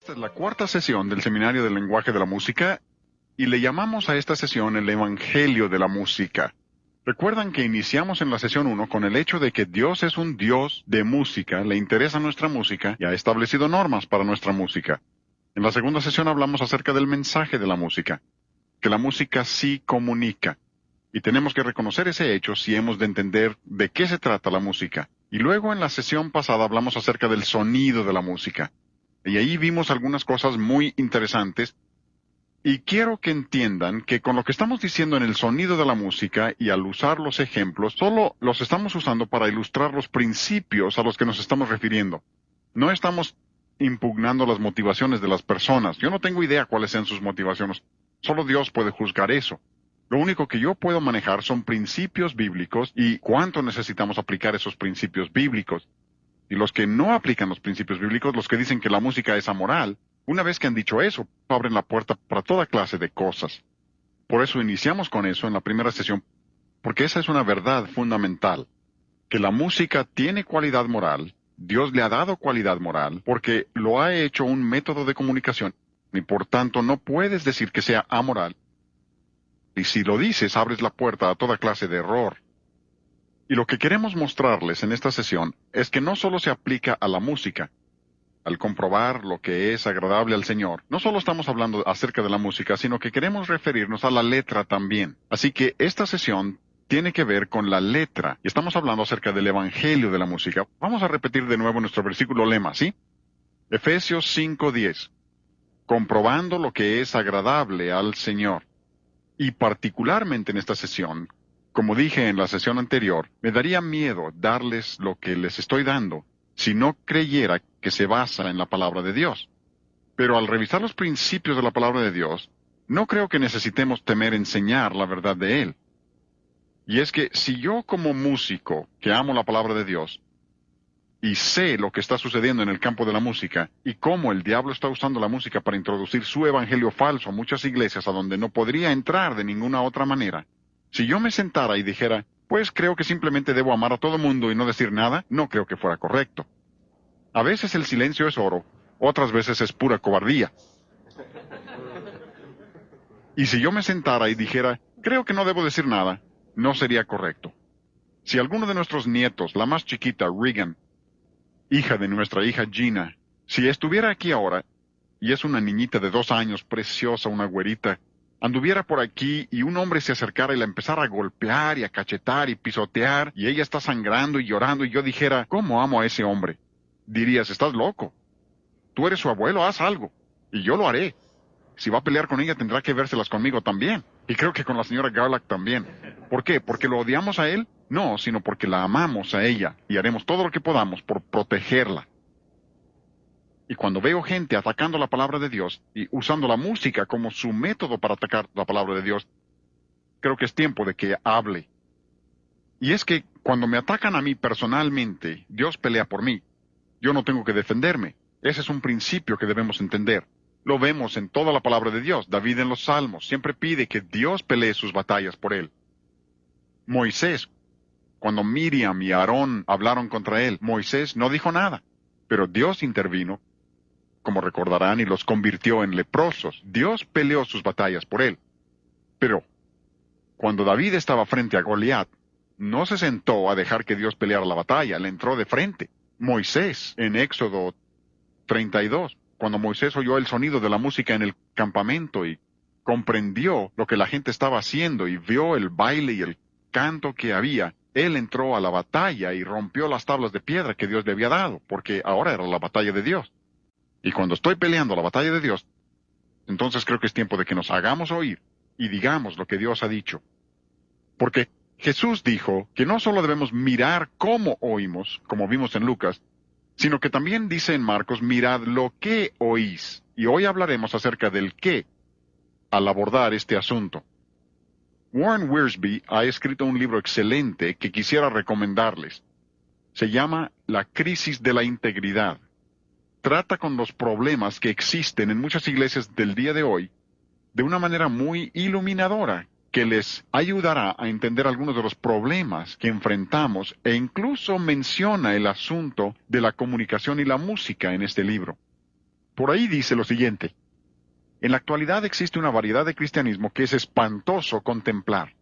Esta es la cuarta sesión del Seminario del Lenguaje de la Música y le llamamos a esta sesión el Evangelio de la Música. Recuerdan que iniciamos en la sesión 1 con el hecho de que Dios es un Dios de música, le interesa nuestra música y ha establecido normas para nuestra música. En la segunda sesión hablamos acerca del mensaje de la música, que la música sí comunica. Y tenemos que reconocer ese hecho si hemos de entender de qué se trata la música. Y luego en la sesión pasada hablamos acerca del sonido de la música. Y ahí vimos algunas cosas muy interesantes. Y quiero que entiendan que con lo que estamos diciendo en el sonido de la música y al usar los ejemplos, solo los estamos usando para ilustrar los principios a los que nos estamos refiriendo. No estamos impugnando las motivaciones de las personas. Yo no tengo idea cuáles sean sus motivaciones. Solo Dios puede juzgar eso. Lo único que yo puedo manejar son principios bíblicos y cuánto necesitamos aplicar esos principios bíblicos. Y los que no aplican los principios bíblicos, los que dicen que la música es amoral, una vez que han dicho eso, abren la puerta para toda clase de cosas. Por eso iniciamos con eso en la primera sesión, porque esa es una verdad fundamental, que la música tiene cualidad moral, Dios le ha dado cualidad moral, porque lo ha hecho un método de comunicación, y por tanto no puedes decir que sea amoral. Y si lo dices, abres la puerta a toda clase de error. Y lo que queremos mostrarles en esta sesión es que no solo se aplica a la música. Al comprobar lo que es agradable al Señor, no solo estamos hablando acerca de la música, sino que queremos referirnos a la letra también. Así que esta sesión tiene que ver con la letra. Y estamos hablando acerca del Evangelio de la música. Vamos a repetir de nuevo nuestro versículo lema, ¿sí? Efesios 5:10. Comprobando lo que es agradable al Señor. Y particularmente en esta sesión, como dije en la sesión anterior, me daría miedo darles lo que les estoy dando si no creyera que se basa en la palabra de Dios. Pero al revisar los principios de la palabra de Dios, no creo que necesitemos temer enseñar la verdad de Él. Y es que si yo como músico, que amo la palabra de Dios, y sé lo que está sucediendo en el campo de la música, y cómo el diablo está usando la música para introducir su evangelio falso a muchas iglesias a donde no podría entrar de ninguna otra manera, si yo me sentara y dijera, pues creo que simplemente debo amar a todo mundo y no decir nada, no creo que fuera correcto. A veces el silencio es oro, otras veces es pura cobardía. Y si yo me sentara y dijera, creo que no debo decir nada, no sería correcto. Si alguno de nuestros nietos, la más chiquita, Regan, hija de nuestra hija Gina, si estuviera aquí ahora, y es una niñita de 2 años, preciosa, una güerita, anduviera por aquí y un hombre se acercara y la empezara a golpear y a cachetar y pisotear, y ella está sangrando y llorando, y yo dijera, ¿cómo amo a ese hombre? Dirías, estás loco. Tú eres su abuelo, haz algo. Y yo lo haré. Si va a pelear con ella, tendrá que vérselas conmigo también. Y creo que con la señora Garlack también. ¿Por qué? ¿Porque lo odiamos a él? No, sino porque la amamos a ella y haremos todo lo que podamos por protegerla. Y cuando veo gente atacando la palabra de Dios y usando la música como su método para atacar la palabra de Dios, creo que es tiempo de que hable. Y es que cuando me atacan a mí personalmente, Dios pelea por mí. Yo no tengo que defenderme. Ese es un principio que debemos entender. Lo vemos en toda la palabra de Dios. David en los Salmos siempre pide que Dios pelee sus batallas por él. Moisés, cuando Miriam y Aarón hablaron contra él, Moisés no dijo nada, pero Dios intervino, como recordarán, y los convirtió en leprosos. Dios peleó sus batallas por él. Pero cuando David estaba frente a Goliat, no se sentó a dejar que Dios peleara la batalla, le entró de frente. Moisés, en Éxodo 32, cuando Moisés oyó el sonido de la música en el campamento y comprendió lo que la gente estaba haciendo y vio el baile y el canto que había, él entró a la batalla y rompió las tablas de piedra que Dios le había dado, porque ahora era la batalla de Dios. Y cuando estoy peleando la batalla de Dios, entonces creo que es tiempo de que nos hagamos oír y digamos lo que Dios ha dicho. Porque Jesús dijo que no solo debemos mirar cómo oímos, como vimos en Lucas, sino que también dice en Marcos, mirad lo que oís. Y hoy hablaremos acerca del qué al abordar este asunto. Warren Wiersbe ha escrito un libro excelente que quisiera recomendarles. Se llama La crisis de la integridad. Trata con los problemas que existen en muchas iglesias del día de hoy de una manera muy iluminadora, que les ayudará a entender algunos de los problemas que enfrentamos e incluso menciona el asunto de la comunicación y la música en este libro. Por ahí dice lo siguiente: en la actualidad existe una variedad de cristianismo que es espantoso contemplar.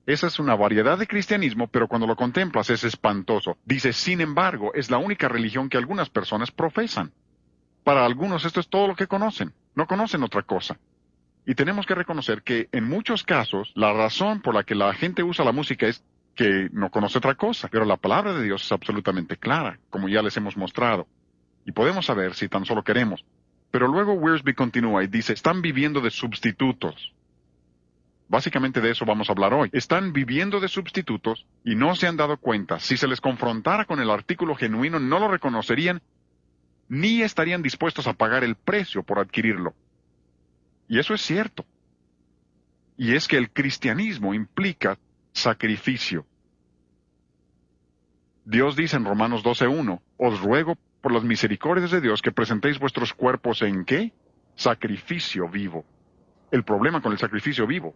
Esa es una variedad de cristianismo, pero cuando lo contemplas es espantoso. Dice, sin embargo, es la única religión que algunas personas profesan. Para algunos esto es todo lo que conocen. No conocen otra cosa. Y tenemos que reconocer que en muchos casos la razón por la que la gente usa la música es que no conoce otra cosa. Pero la palabra de Dios es absolutamente clara, como ya les hemos mostrado. Y podemos saber si tan solo queremos. Pero luego Wiersbe continúa y dice, están viviendo de sustitutos. Básicamente de eso vamos a hablar hoy. Están viviendo de sustitutos y no se han dado cuenta. Si se les confrontara con el artículo genuino, no lo reconocerían ni estarían dispuestos a pagar el precio por adquirirlo. Y eso es cierto. Y es que el cristianismo implica sacrificio. Dios dice en Romanos 12:1, os ruego por las misericordias de Dios que presentéis vuestros cuerpos en ¿qué? Sacrificio vivo. El problema con el sacrificio vivo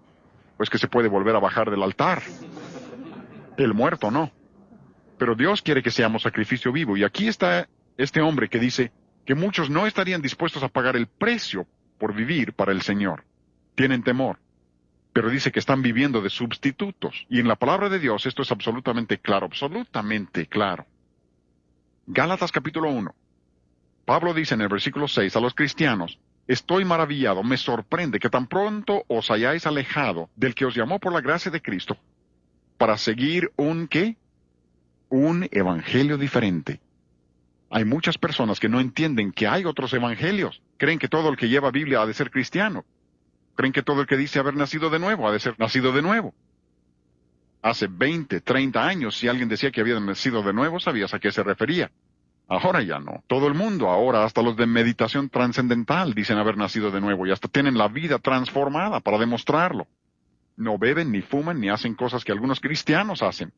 pues que se puede volver a bajar del altar. El muerto no. Pero Dios quiere que seamos sacrificio vivo. Y aquí está este hombre que dice que muchos no estarían dispuestos a pagar el precio por vivir para el Señor. Tienen temor. Pero dice que están viviendo de sustitutos. Y en la palabra de Dios esto es absolutamente claro, absolutamente claro. Gálatas capítulo 1. Pablo dice en el versículo 6 a los cristianos, estoy maravillado, me sorprende que tan pronto os hayáis alejado del que os llamó por la gracia de Cristo para seguir un ¿qué? Un evangelio diferente. Hay muchas personas que no entienden que hay otros evangelios. Creen que todo el que lleva Biblia ha de ser cristiano. Creen que todo el que dice haber nacido de nuevo ha de ser nacido de nuevo. Hace 20, 30 años, si alguien decía que había nacido de nuevo, sabías a qué se refería. Ahora ya no. Todo el mundo ahora, hasta los de meditación trascendental, dicen haber nacido de nuevo y hasta tienen la vida transformada para demostrarlo. No beben, ni fuman, ni hacen cosas que algunos cristianos hacen.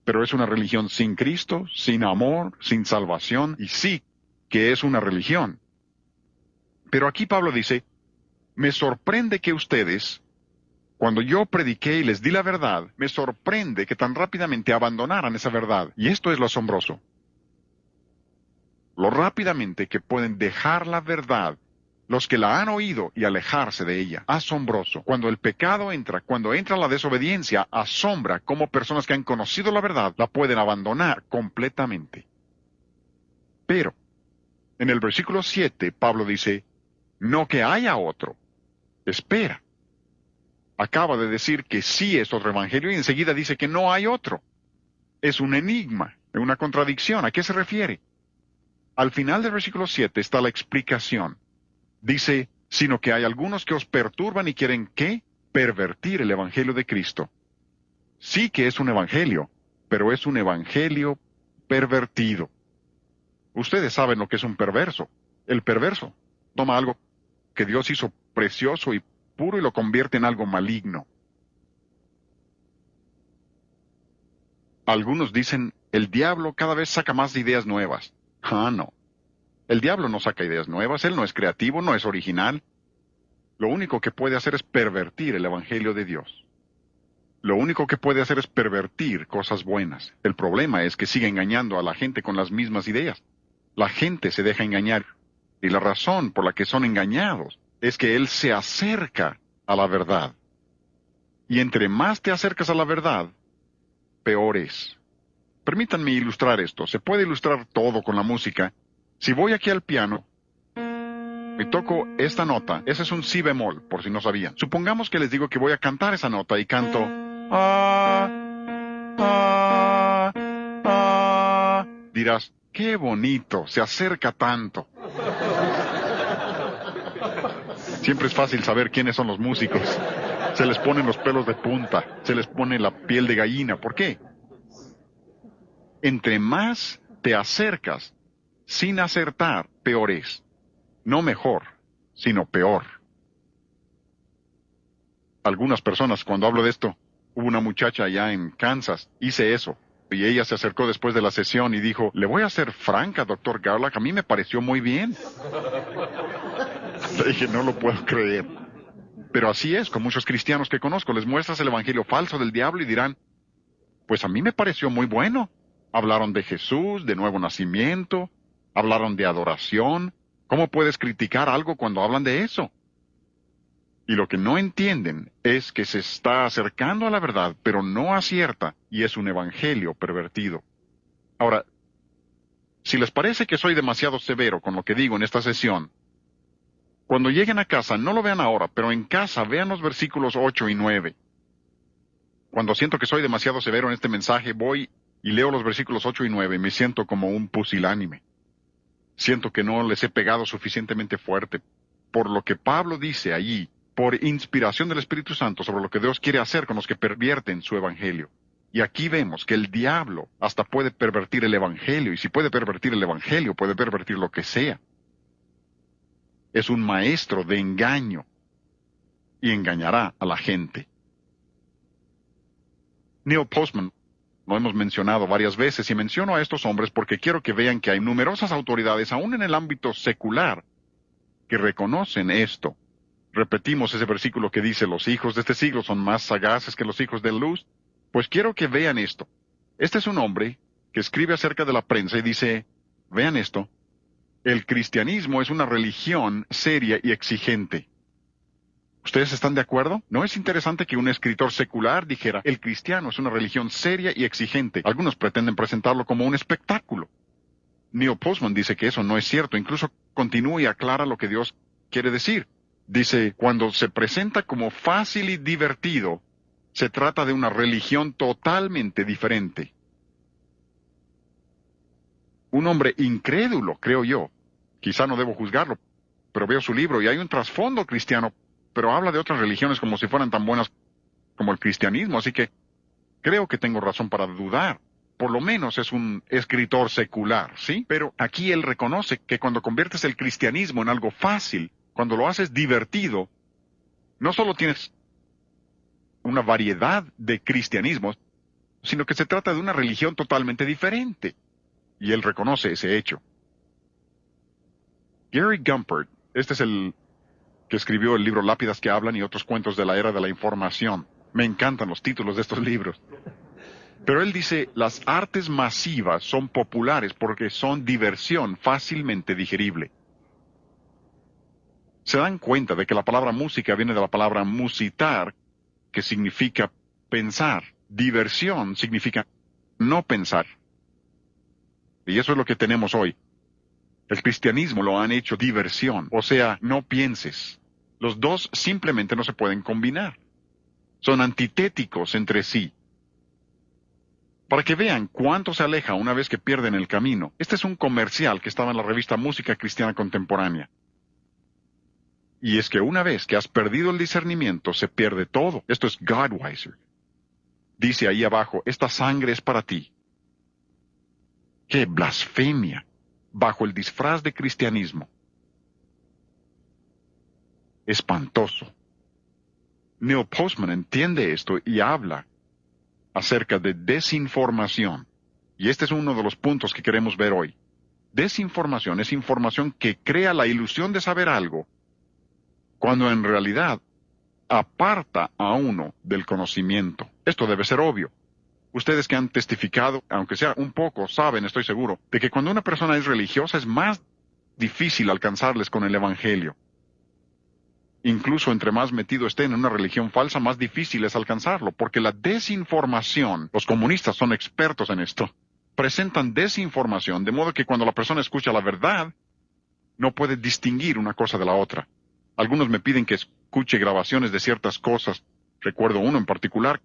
Pero es una religión sin Cristo, sin amor, sin salvación, y sí que es una religión. Pero aquí Pablo dice, me sorprende que ustedes, cuando yo prediqué y les di la verdad, me sorprende que tan rápidamente abandonaran esa verdad. Y esto es lo asombroso. Lo rápidamente que pueden dejar la verdad los que la han oído y alejarse de ella. Asombroso. Cuando el pecado entra, cuando entra la desobediencia, asombra cómo personas que han conocido la verdad la pueden abandonar completamente. Pero, en el versículo 7, Pablo dice, no que haya otro. Espera. Acaba de decir que sí es otro evangelio y enseguida dice que no hay otro. Es un enigma, una contradicción. ¿A qué se refiere? Al final del versículo 7 está la explicación. Dice, sino que hay algunos que os perturban y quieren, ¿qué? Pervertir el evangelio de Cristo. Sí que es un evangelio, pero es un evangelio pervertido. Ustedes saben lo que es un perverso. El perverso toma algo que Dios hizo precioso y puro y lo convierte en algo maligno. Algunos dicen, el diablo cada vez saca más ideas nuevas. Ah, no. El diablo no saca ideas nuevas, él no es creativo, no es original. Lo único que puede hacer es pervertir el evangelio de Dios. Lo único que puede hacer es pervertir cosas buenas. El problema es que sigue engañando a la gente con las mismas ideas. La gente se deja engañar. Y la razón por la que son engañados es que él se acerca a la verdad. Y entre más te acercas a la verdad, peor es. Permítanme ilustrar esto. Se puede ilustrar todo con la música. Si voy aquí al piano y toco esta nota, ese es un si bemol, por si no sabían. Supongamos que les digo que voy a cantar esa nota y canto dirás, qué bonito, se acerca tanto. Siempre es fácil saber quiénes son los músicos. Se les ponen los pelos de punta, se les pone la piel de gallina. ¿Por qué? Entre más te acercas sin acertar, peor es. No mejor, sino peor. Algunas personas, cuando hablo de esto, hubo una muchacha allá en Kansas, hice eso, y ella se acercó después de la sesión y dijo, le voy a ser franca, doctor Garlock, a mí me pareció muy bien. Le dije, no lo puedo creer. Pero así es, con muchos cristianos que conozco, les muestras el evangelio falso del diablo y dirán, pues a mí me pareció muy bueno. Hablaron de Jesús, de nuevo nacimiento, hablaron de adoración, ¿Cómo puedes criticar algo cuando hablan de eso? Y lo que no entienden es que se está acercando a la verdad, pero no acierta, y es un evangelio pervertido. Ahora, si les parece que soy demasiado severo con lo que digo en esta sesión, cuando lleguen a casa, no lo vean ahora, pero en casa vean los versículos 8 y 9. Cuando siento que soy demasiado severo en este mensaje, voy y leo los versículos 8 y 9. Me siento como un pusilánime. Siento que no les he pegado suficientemente fuerte. Por lo que Pablo dice allí, por inspiración del Espíritu Santo, sobre lo que Dios quiere hacer con los que pervierten su evangelio. Y aquí vemos que el diablo hasta puede pervertir el evangelio, y si puede pervertir el evangelio, puede pervertir lo que sea. Es un maestro de engaño y engañará a la gente. Neil Postman lo hemos mencionado varias veces y menciono a estos hombres porque quiero que vean que hay numerosas autoridades, aún en el ámbito secular, que reconocen esto. Repetimos ese versículo que dice, los hijos de este siglo son más sagaces que los hijos de luz. Pues quiero que vean esto. Este es un hombre que escribe acerca de la prensa y dice, vean esto, el cristianismo es una religión seria y exigente. ¿Ustedes están de acuerdo? ¿No es interesante que un escritor secular dijera, el cristiano es una religión seria y exigente? Algunos pretenden presentarlo como un espectáculo. Neil Postman dice que eso no es cierto, incluso continúa y aclara lo que Dios quiere decir. Dice, cuando se presenta como fácil y divertido, se trata de una religión totalmente diferente. Un hombre incrédulo, creo yo. Quizá no debo juzgarlo, pero veo su libro y hay un trasfondo cristiano, pero habla de otras religiones como si fueran tan buenas como el cristianismo, así que creo que tengo razón para dudar. Por lo menos es un escritor secular, ¿sí? Pero aquí él reconoce que cuando conviertes el cristianismo en algo fácil, cuando lo haces divertido, no solo tienes una variedad de cristianismos, sino que se trata de una religión totalmente diferente. Y él reconoce ese hecho. Gary Gumpert, este es el que escribió el libro Lápidas que hablan y otros cuentos de la era de la información. Me encantan los títulos de estos libros. Pero él dice, las artes masivas son populares porque son diversión fácilmente digerible. Se dan cuenta de que la palabra música viene de la palabra musitar, que significa pensar. Diversión significa no pensar. Y eso es lo que tenemos hoy. El cristianismo lo han hecho diversión, o sea, no pienses. Los dos simplemente no se pueden combinar. Son antitéticos entre sí. Para que vean cuánto se aleja una vez que pierden el camino. Este es un comercial que estaba en la revista Música Cristiana Contemporánea. Y es que una vez que has perdido el discernimiento, se pierde todo. Esto es Godweiser. Dice ahí abajo, esta sangre es para ti. ¡Qué blasfemia! Bajo el disfraz de cristianismo. Espantoso. Neil Postman entiende esto y habla acerca de desinformación. Y este es uno de los puntos que queremos ver hoy. Desinformación es información que crea la ilusión de saber algo, cuando en realidad aparta a uno del conocimiento. Esto debe ser obvio. Ustedes que han testificado, aunque sea un poco, saben, estoy seguro, de que cuando una persona es religiosa es más difícil alcanzarles con el Evangelio. Incluso entre más metido estén en una religión falsa, más difícil es alcanzarlo, porque la desinformación, los comunistas son expertos en esto, presentan desinformación, de modo que cuando la persona escucha la verdad, no puede distinguir una cosa de la otra. Algunos me piden que escuche grabaciones de ciertas cosas. Recuerdo uno en particular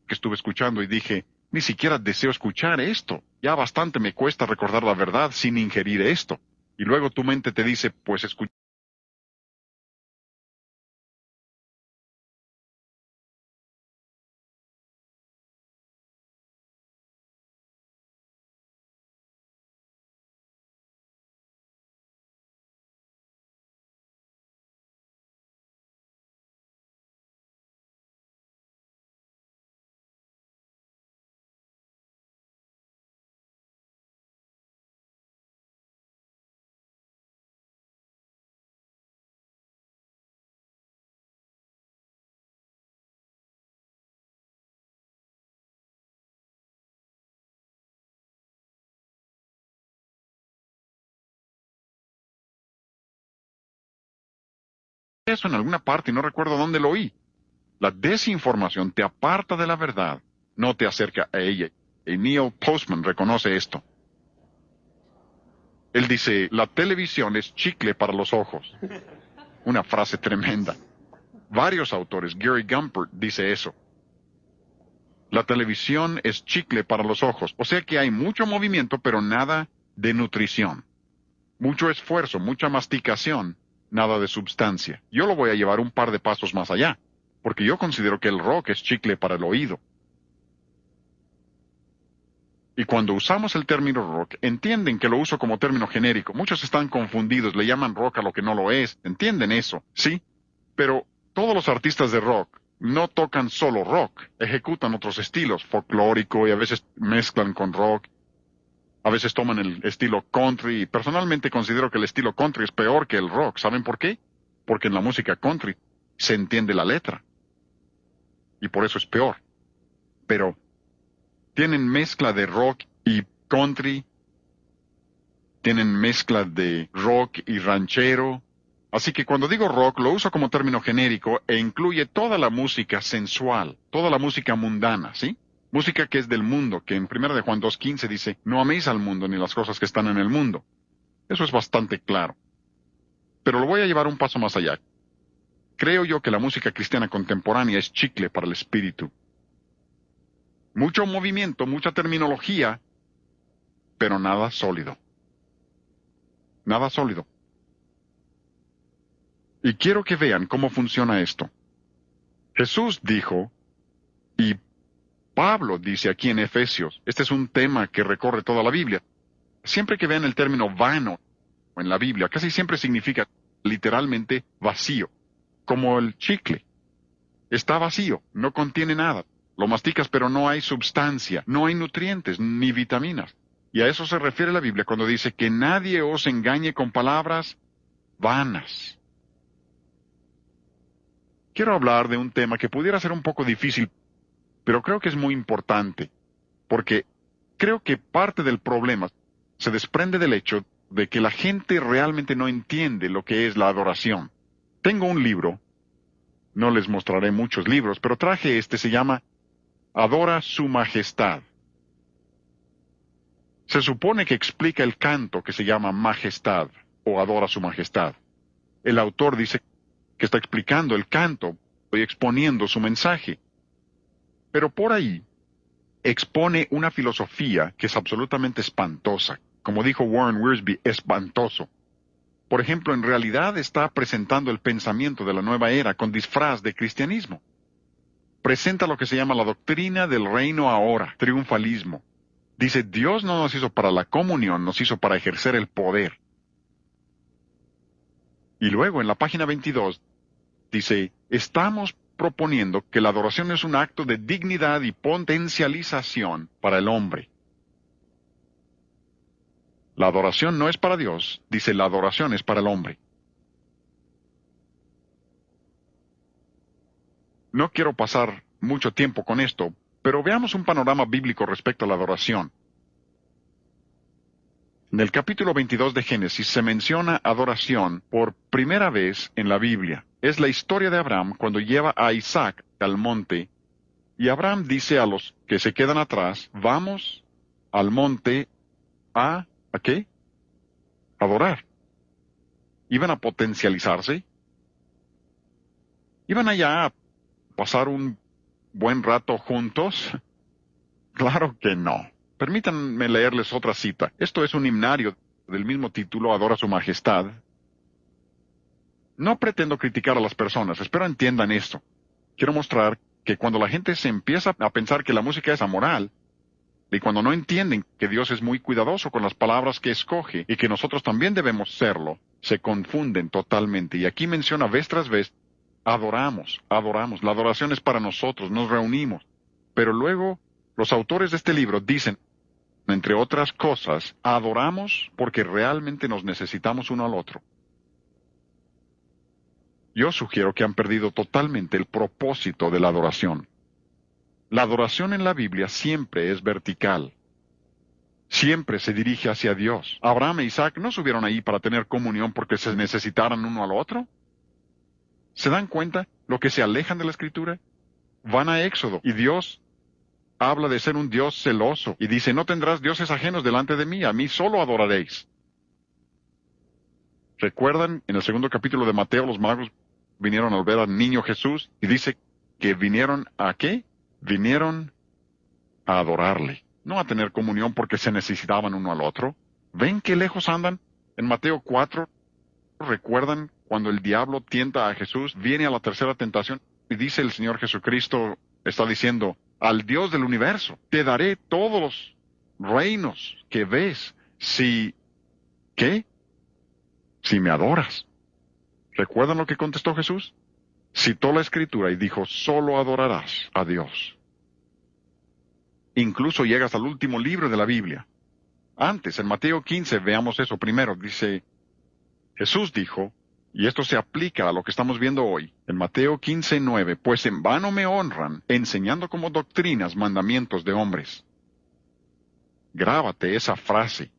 que estuve escuchando y dije, ni siquiera deseo escuchar esto. Ya bastante me cuesta recordar la verdad sin ingerir esto. Y luego tu mente te dice, pues escucha. eso en alguna parte y no recuerdo dónde lo oí. La desinformación te aparta de la verdad, no te acerca a ella. Y Neil Postman reconoce esto. Él dice, la televisión es chicle para los ojos. Una frase tremenda. Varios autores, Gary Gumpert dice eso. La televisión es chicle para los ojos. O sea que hay mucho movimiento, pero nada de nutrición. Mucho esfuerzo, mucha masticación, nada de substancia. Yo lo voy a llevar un par de pasos más allá, porque yo considero que el rock es chicle para el oído. Y cuando usamos el término rock, entienden que lo uso como término genérico. Muchos están confundidos, le llaman rock a lo que no lo es. ¿Entienden eso? ¿Sí? Pero todos los artistas de rock no tocan solo rock, ejecutan otros estilos, folclórico, y a veces mezclan con rock. A veces toman el estilo country, y personalmente considero que el estilo country es peor que el rock. ¿Saben por qué? Porque en la música country se entiende la letra. Y por eso es peor. Pero tienen mezcla de rock y country, tienen mezcla de rock y ranchero. Así que cuando digo rock lo uso como término genérico e incluye toda la música sensual, toda la música mundana, ¿sí? Música que es del mundo, que en 1 de Juan 2:15 dice, no améis al mundo ni las cosas que están en el mundo. Eso es bastante claro. Pero lo voy a llevar un paso más allá. Creo yo que la música cristiana contemporánea es chicle para el espíritu. Mucho movimiento, mucha terminología, pero nada sólido. Nada sólido. Y quiero que vean cómo funciona esto. Jesús dijo, y Pablo dice aquí en Efesios, este es un tema que recorre toda la Biblia. Siempre que vean el término vano en la Biblia, casi siempre significa literalmente vacío, como el chicle. Está vacío, no contiene nada. Lo masticas, pero no hay substancia, no hay nutrientes ni vitaminas. Y a eso se refiere la Biblia cuando dice que nadie os engañe con palabras vanas. Quiero hablar de un tema que pudiera ser un poco difícil, pero creo que es muy importante, porque creo que parte del problema se desprende del hecho de que la gente realmente no entiende lo que es la adoración. Tengo un libro, no les mostraré muchos libros, pero traje este, se llama Adora su Majestad. Se supone que explica el canto que se llama Majestad, o Adora su Majestad. El autor dice que está explicando el canto y exponiendo su mensaje. Pero por ahí expone una filosofía que es absolutamente espantosa. Como dijo Warren Wiersbe, espantoso. Por ejemplo, en realidad está presentando el pensamiento de la nueva era con disfraz de cristianismo. Presenta lo que se llama la doctrina del reino ahora, triunfalismo. Dice, Dios no nos hizo para la comunión, nos hizo para ejercer el poder. Y luego en la página 22 dice, estamos proponiendo que la adoración es un acto de dignidad y potencialización para el hombre. La adoración no es para Dios, dice, la adoración es para el hombre. No quiero pasar mucho tiempo con esto, pero veamos un panorama bíblico respecto a la adoración. En el capítulo 22 de Génesis se menciona adoración por primera vez en la Biblia. Es la historia de Abraham cuando lleva a Isaac al monte, y Abraham dice a los que se quedan atrás, vamos al monte ¿a qué? Adorar. ¿Iban a potencializarse? ¿Iban allá a pasar un buen rato juntos? Claro que no. Permítanme leerles otra cita. Esto es un himnario del mismo título, Adora su Majestad. No pretendo criticar a las personas, espero entiendan esto. Quiero mostrar que cuando la gente se empieza a pensar que la música es amoral, y cuando no entienden que Dios es muy cuidadoso con las palabras que escoge y que nosotros también debemos serlo, se confunden totalmente. Y aquí menciona vez tras vez, adoramos. La adoración es para nosotros, nos reunimos. Pero luego, los autores de este libro dicen, entre otras cosas, adoramos porque realmente nos necesitamos uno al otro. Yo sugiero que han perdido totalmente el propósito de la adoración. La adoración en la Biblia siempre es vertical. Siempre se dirige hacia Dios. Abraham e Isaac no subieron ahí para tener comunión porque se necesitaran uno al otro. ¿Se dan cuenta lo que se alejan de la Escritura? Van a Éxodo y Dios habla de ser un Dios celoso y dice, no tendrás dioses ajenos delante de mí, a mí solo adoraréis. ¿Recuerdan en el segundo capítulo de Mateo los magos vinieron al ver al niño Jesús y dice que vinieron a qué? Vinieron a adorarle, no a tener comunión porque se necesitaban uno al otro. ¿Ven qué lejos andan? En Mateo 4, ¿recuerdan cuando el diablo tienta a Jesús? Viene a la tercera tentación y dice el Señor Jesucristo, está diciendo, al Dios del universo, te daré todos los reinos que ves si... ¿qué? Si me adoras. ¿Recuerdan lo que contestó Jesús? Citó la Escritura y dijo, solo adorarás a Dios. Incluso llegas al último libro de la Biblia. Antes, en Mateo 15, veamos eso primero. Dice, Jesús dijo, y esto se aplica a lo que estamos viendo hoy, en Mateo 15:9, pues en vano me honran, enseñando como doctrinas mandamientos de hombres. Grábate esa frase.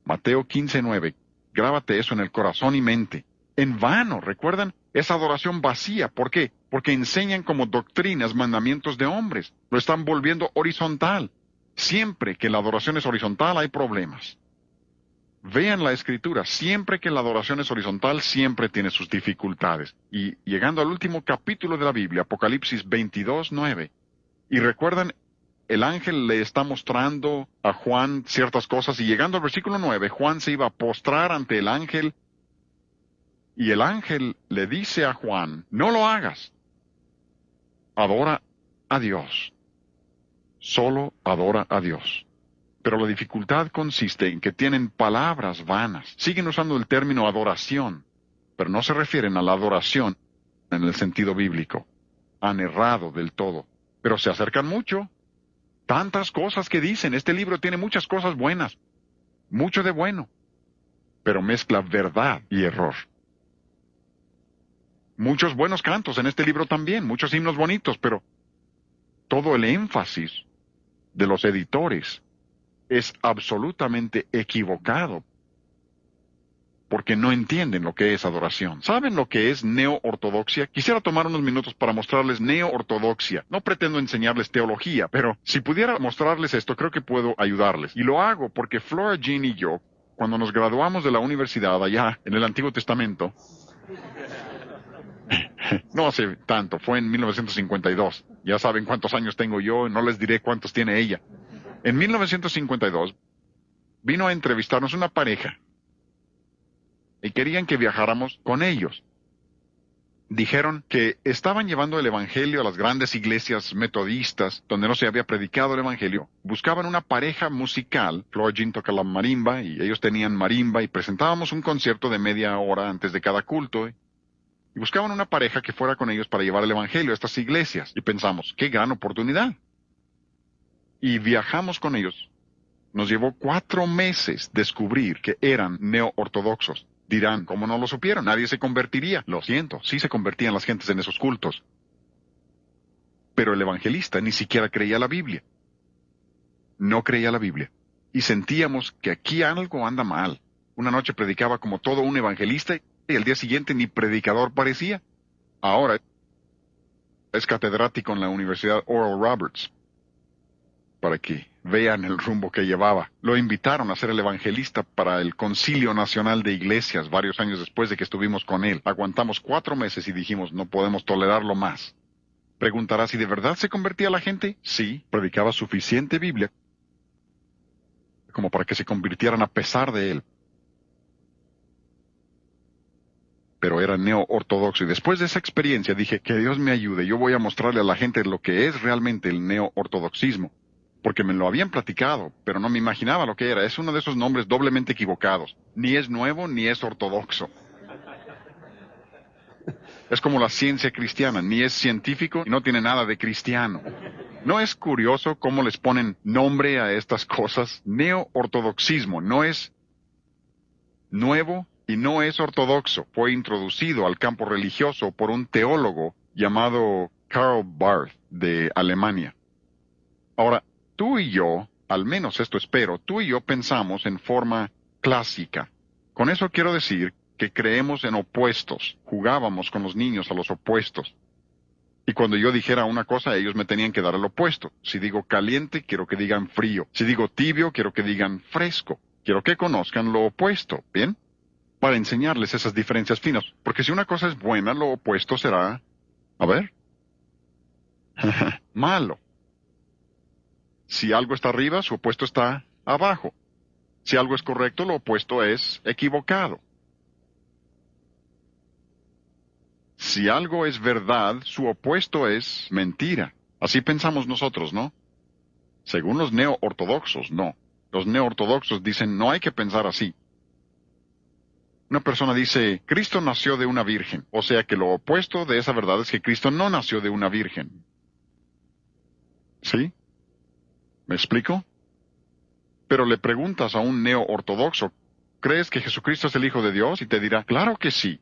Mateo 15:9, grábate eso en el corazón y mente. En vano, ¿recuerdan? Esa adoración vacía. ¿Por qué? Porque enseñan como doctrinas mandamientos de hombres. Lo están volviendo horizontal. Siempre que la adoración es horizontal hay problemas. Vean la Escritura, siempre que la adoración es horizontal, siempre tiene sus dificultades. Y llegando al último capítulo de la Biblia, Apocalipsis 22:9, y recuerdan, el ángel le está mostrando a Juan ciertas cosas, y llegando al versículo 9, Juan se iba a postrar ante el ángel, y el ángel le dice a Juan, no lo hagas, adora a Dios, solo adora a Dios. Pero la dificultad consiste en que tienen palabras vanas. Siguen usando el término adoración, pero no se refieren a la adoración en el sentido bíblico. Han errado del todo, pero se acercan mucho. Tantas cosas que dicen. Este libro tiene muchas cosas buenas, mucho de bueno, pero mezcla verdad y error. Muchos buenos cantos en este libro también, muchos himnos bonitos, pero todo el énfasis de los editores es absolutamente equivocado, porque no entienden lo que es adoración. ¿Saben lo que es neo-ortodoxia? Quisiera tomar unos minutos para mostrarles neo-ortodoxia. No pretendo enseñarles teología, pero si pudiera mostrarles esto, creo que puedo ayudarles. Y lo hago porque Flora Jean y yo, cuando nos graduamos de la universidad allá en el Antiguo Testamento, no hace tanto, fue en 1952. Ya saben cuántos años tengo yo, no les diré cuántos tiene ella. En 1952 vino a entrevistarnos una pareja y querían que viajáramos con ellos. Dijeron que estaban llevando el Evangelio a las grandes iglesias metodistas donde no se había predicado el Evangelio. Buscaban una pareja musical. Flora Jean toca la marimba y ellos tenían marimba y presentábamos un concierto de media hora antes de cada culto. Y buscaban una pareja que fuera con ellos para llevar el Evangelio a estas iglesias. Y pensamos, qué gran oportunidad. Y viajamos con ellos. Nos llevó 4 meses descubrir que eran neo-ortodoxos. Dirán, ¿cómo no lo supieron? Nadie se convertiría. Lo siento, sí se convertían las gentes en esos cultos. Pero el evangelista ni siquiera creía la Biblia. No creía la Biblia. Y sentíamos que aquí algo anda mal. Una noche predicaba como todo un evangelista y al día siguiente ni predicador parecía. Ahora es catedrático en la Universidad Oral Roberts. Para que vean el rumbo que llevaba. Lo invitaron a ser el evangelista para el Concilio Nacional de Iglesias varios años después de que estuvimos con él. Aguantamos 4 meses y dijimos, no podemos tolerarlo más. ¿Preguntará si de verdad se convertía la gente? Sí, predicaba suficiente Biblia como para que se convirtieran a pesar de él. Pero era neo-ortodoxo y después de esa experiencia dije, que Dios me ayude, yo voy a mostrarle a la gente lo que es realmente el neo-ortodoxismo. Porque me lo habían platicado, pero no me imaginaba lo que era. Es uno de esos nombres doblemente equivocados. Ni es nuevo, ni es ortodoxo. Es como la ciencia cristiana, ni es científico y no tiene nada de cristiano. ¿No es curioso cómo les ponen nombre a estas cosas? Neo-ortodoxismo no es nuevo y no es ortodoxo. Fue introducido al campo religioso por un teólogo llamado Karl Barth de Alemania. Ahora, tú y yo, al menos esto espero, tú y yo pensamos en forma clásica. Con eso quiero decir que creemos en opuestos. Jugábamos con los niños a los opuestos. Y cuando yo dijera una cosa, ellos me tenían que dar el opuesto. Si digo caliente, quiero que digan frío. Si digo tibio, quiero que digan fresco. Quiero que conozcan lo opuesto, ¿bien? Para enseñarles esas diferencias finas. Porque si una cosa es buena, lo opuesto será, a ver, malo. Si algo está arriba, su opuesto está abajo. Si algo es correcto, lo opuesto es equivocado. Si algo es verdad, su opuesto es mentira. Así pensamos nosotros, ¿no? Según los neo-ortodoxos, no. Los neo-ortodoxos dicen, no hay que pensar así. Una persona dice, Cristo nació de una virgen, o sea que lo opuesto de esa verdad es que Cristo no nació de una virgen. ¿Sí? ¿Me explico? Pero le preguntas a un neo-ortodoxo, ¿crees que Jesucristo es el Hijo de Dios? Y te dirá, claro que sí.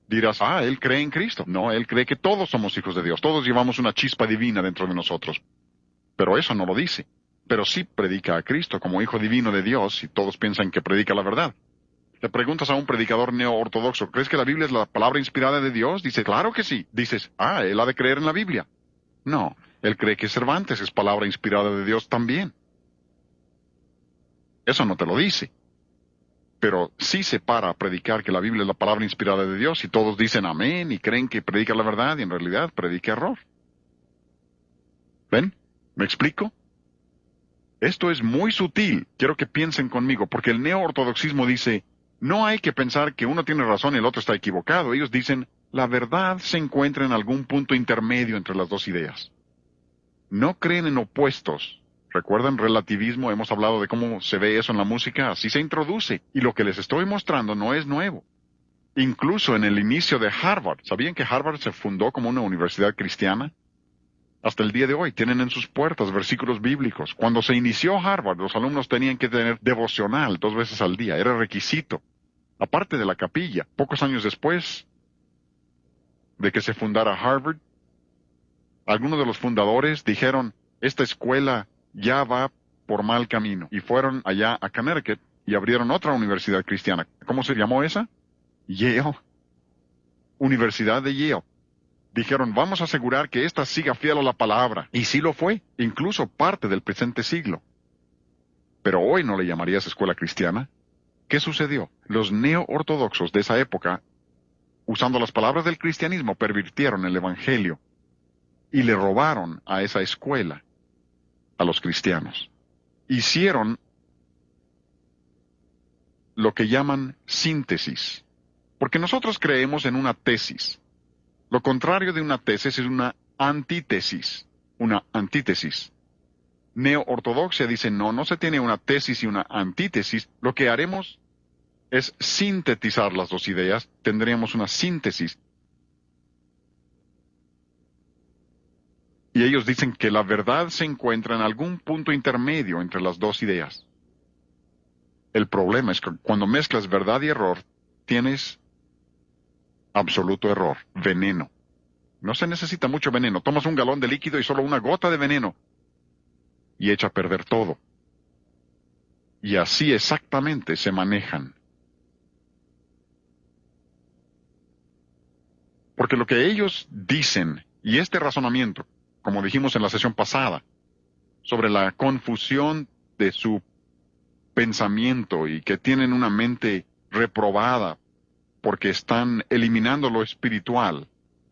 Dirás, él cree en Cristo. No, él cree que todos somos hijos de Dios. Todos llevamos una chispa divina dentro de nosotros. Pero eso no lo dice. Pero sí predica a Cristo como Hijo divino de Dios y todos piensan que predica la verdad. Le preguntas a un predicador neo-ortodoxo, ¿crees que la Biblia es la palabra inspirada de Dios? Dice, claro que sí. Dices, él ha de creer en la Biblia. No, él cree que Cervantes es palabra inspirada de Dios también. Eso no te lo dice. Pero sí se para a predicar que la Biblia es la palabra inspirada de Dios y todos dicen amén y creen que predica la verdad y en realidad predica error. ¿Ven? ¿Me explico? Esto es muy sutil. Quiero que piensen conmigo, porque el neo-ortodoxismo dice, no hay que pensar que uno tiene razón y el otro está equivocado. Ellos dicen, la verdad se encuentra en algún punto intermedio entre las dos ideas. No creen en opuestos. ¿Recuerdan relativismo? Hemos hablado de cómo se ve eso en la música. Así se introduce. Y lo que les estoy mostrando no es nuevo. Incluso en el inicio de Harvard. ¿Sabían que Harvard se fundó como una universidad cristiana? Hasta el día de hoy tienen en sus puertas versículos bíblicos. Cuando se inició Harvard, los alumnos tenían que tener devocional 2 veces al día. Era requisito. Aparte de la capilla. Pocos años después de que se fundara Harvard, algunos de los fundadores dijeron, esta escuela ya va por mal camino. Y fueron allá a Connecticut y abrieron otra universidad cristiana. ¿Cómo se llamó esa? Yale. Universidad de Yale. Dijeron, vamos a asegurar que ésta siga fiel a la palabra. Y sí lo fue, incluso parte del presente siglo. Pero hoy no le llamarías escuela cristiana. ¿Qué sucedió? Los neo-ortodoxos de esa época, usando las palabras del cristianismo, pervirtieron el evangelio y le robaron a esa escuela a los cristianos. Hicieron lo que llaman síntesis. Porque nosotros creemos en una tesis. Lo contrario de una tesis es una antítesis. Una antítesis. Neo-ortodoxia dice, no se tiene una tesis y una antítesis. Lo que haremos es sintetizar las dos ideas. Tendríamos una síntesis. Y ellos dicen que la verdad se encuentra en algún punto intermedio entre las dos ideas. El problema es que cuando mezclas verdad y error, tienes absoluto error, veneno. No se necesita mucho veneno. Tomas un galón de líquido y solo una gota de veneno y echa a perder todo. Y así exactamente se manejan. Porque lo que ellos dicen, y este razonamiento, como dijimos en la sesión pasada, sobre la confusión de su pensamiento y que tienen una mente reprobada porque están eliminando lo espiritual.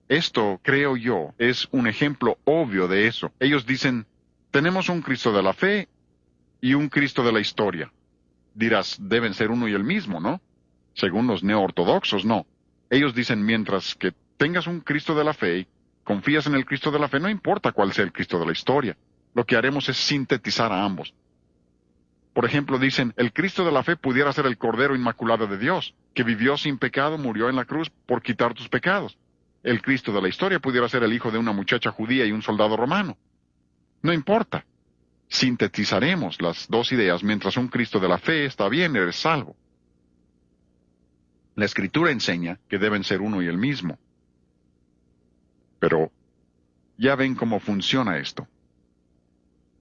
Esto, creo yo, es un ejemplo obvio de eso. Ellos dicen, tenemos un Cristo de la fe y un Cristo de la historia. Dirás, deben ser uno y el mismo, ¿no? Según los neo-ortodoxos, no. Ellos dicen, mientras que tengas un Cristo de la fe y confías en el Cristo de la fe, no importa cuál sea el Cristo de la historia. Lo que haremos es sintetizar a ambos. Por ejemplo, dicen, el Cristo de la fe pudiera ser el Cordero Inmaculado de Dios, que vivió sin pecado, murió en la cruz por quitar tus pecados. El Cristo de la historia pudiera ser el hijo de una muchacha judía y un soldado romano. No importa. Sintetizaremos las dos ideas mientras un Cristo de la fe está bien, eres salvo. La Escritura enseña que deben ser uno y el mismo. Pero ya ven cómo funciona esto.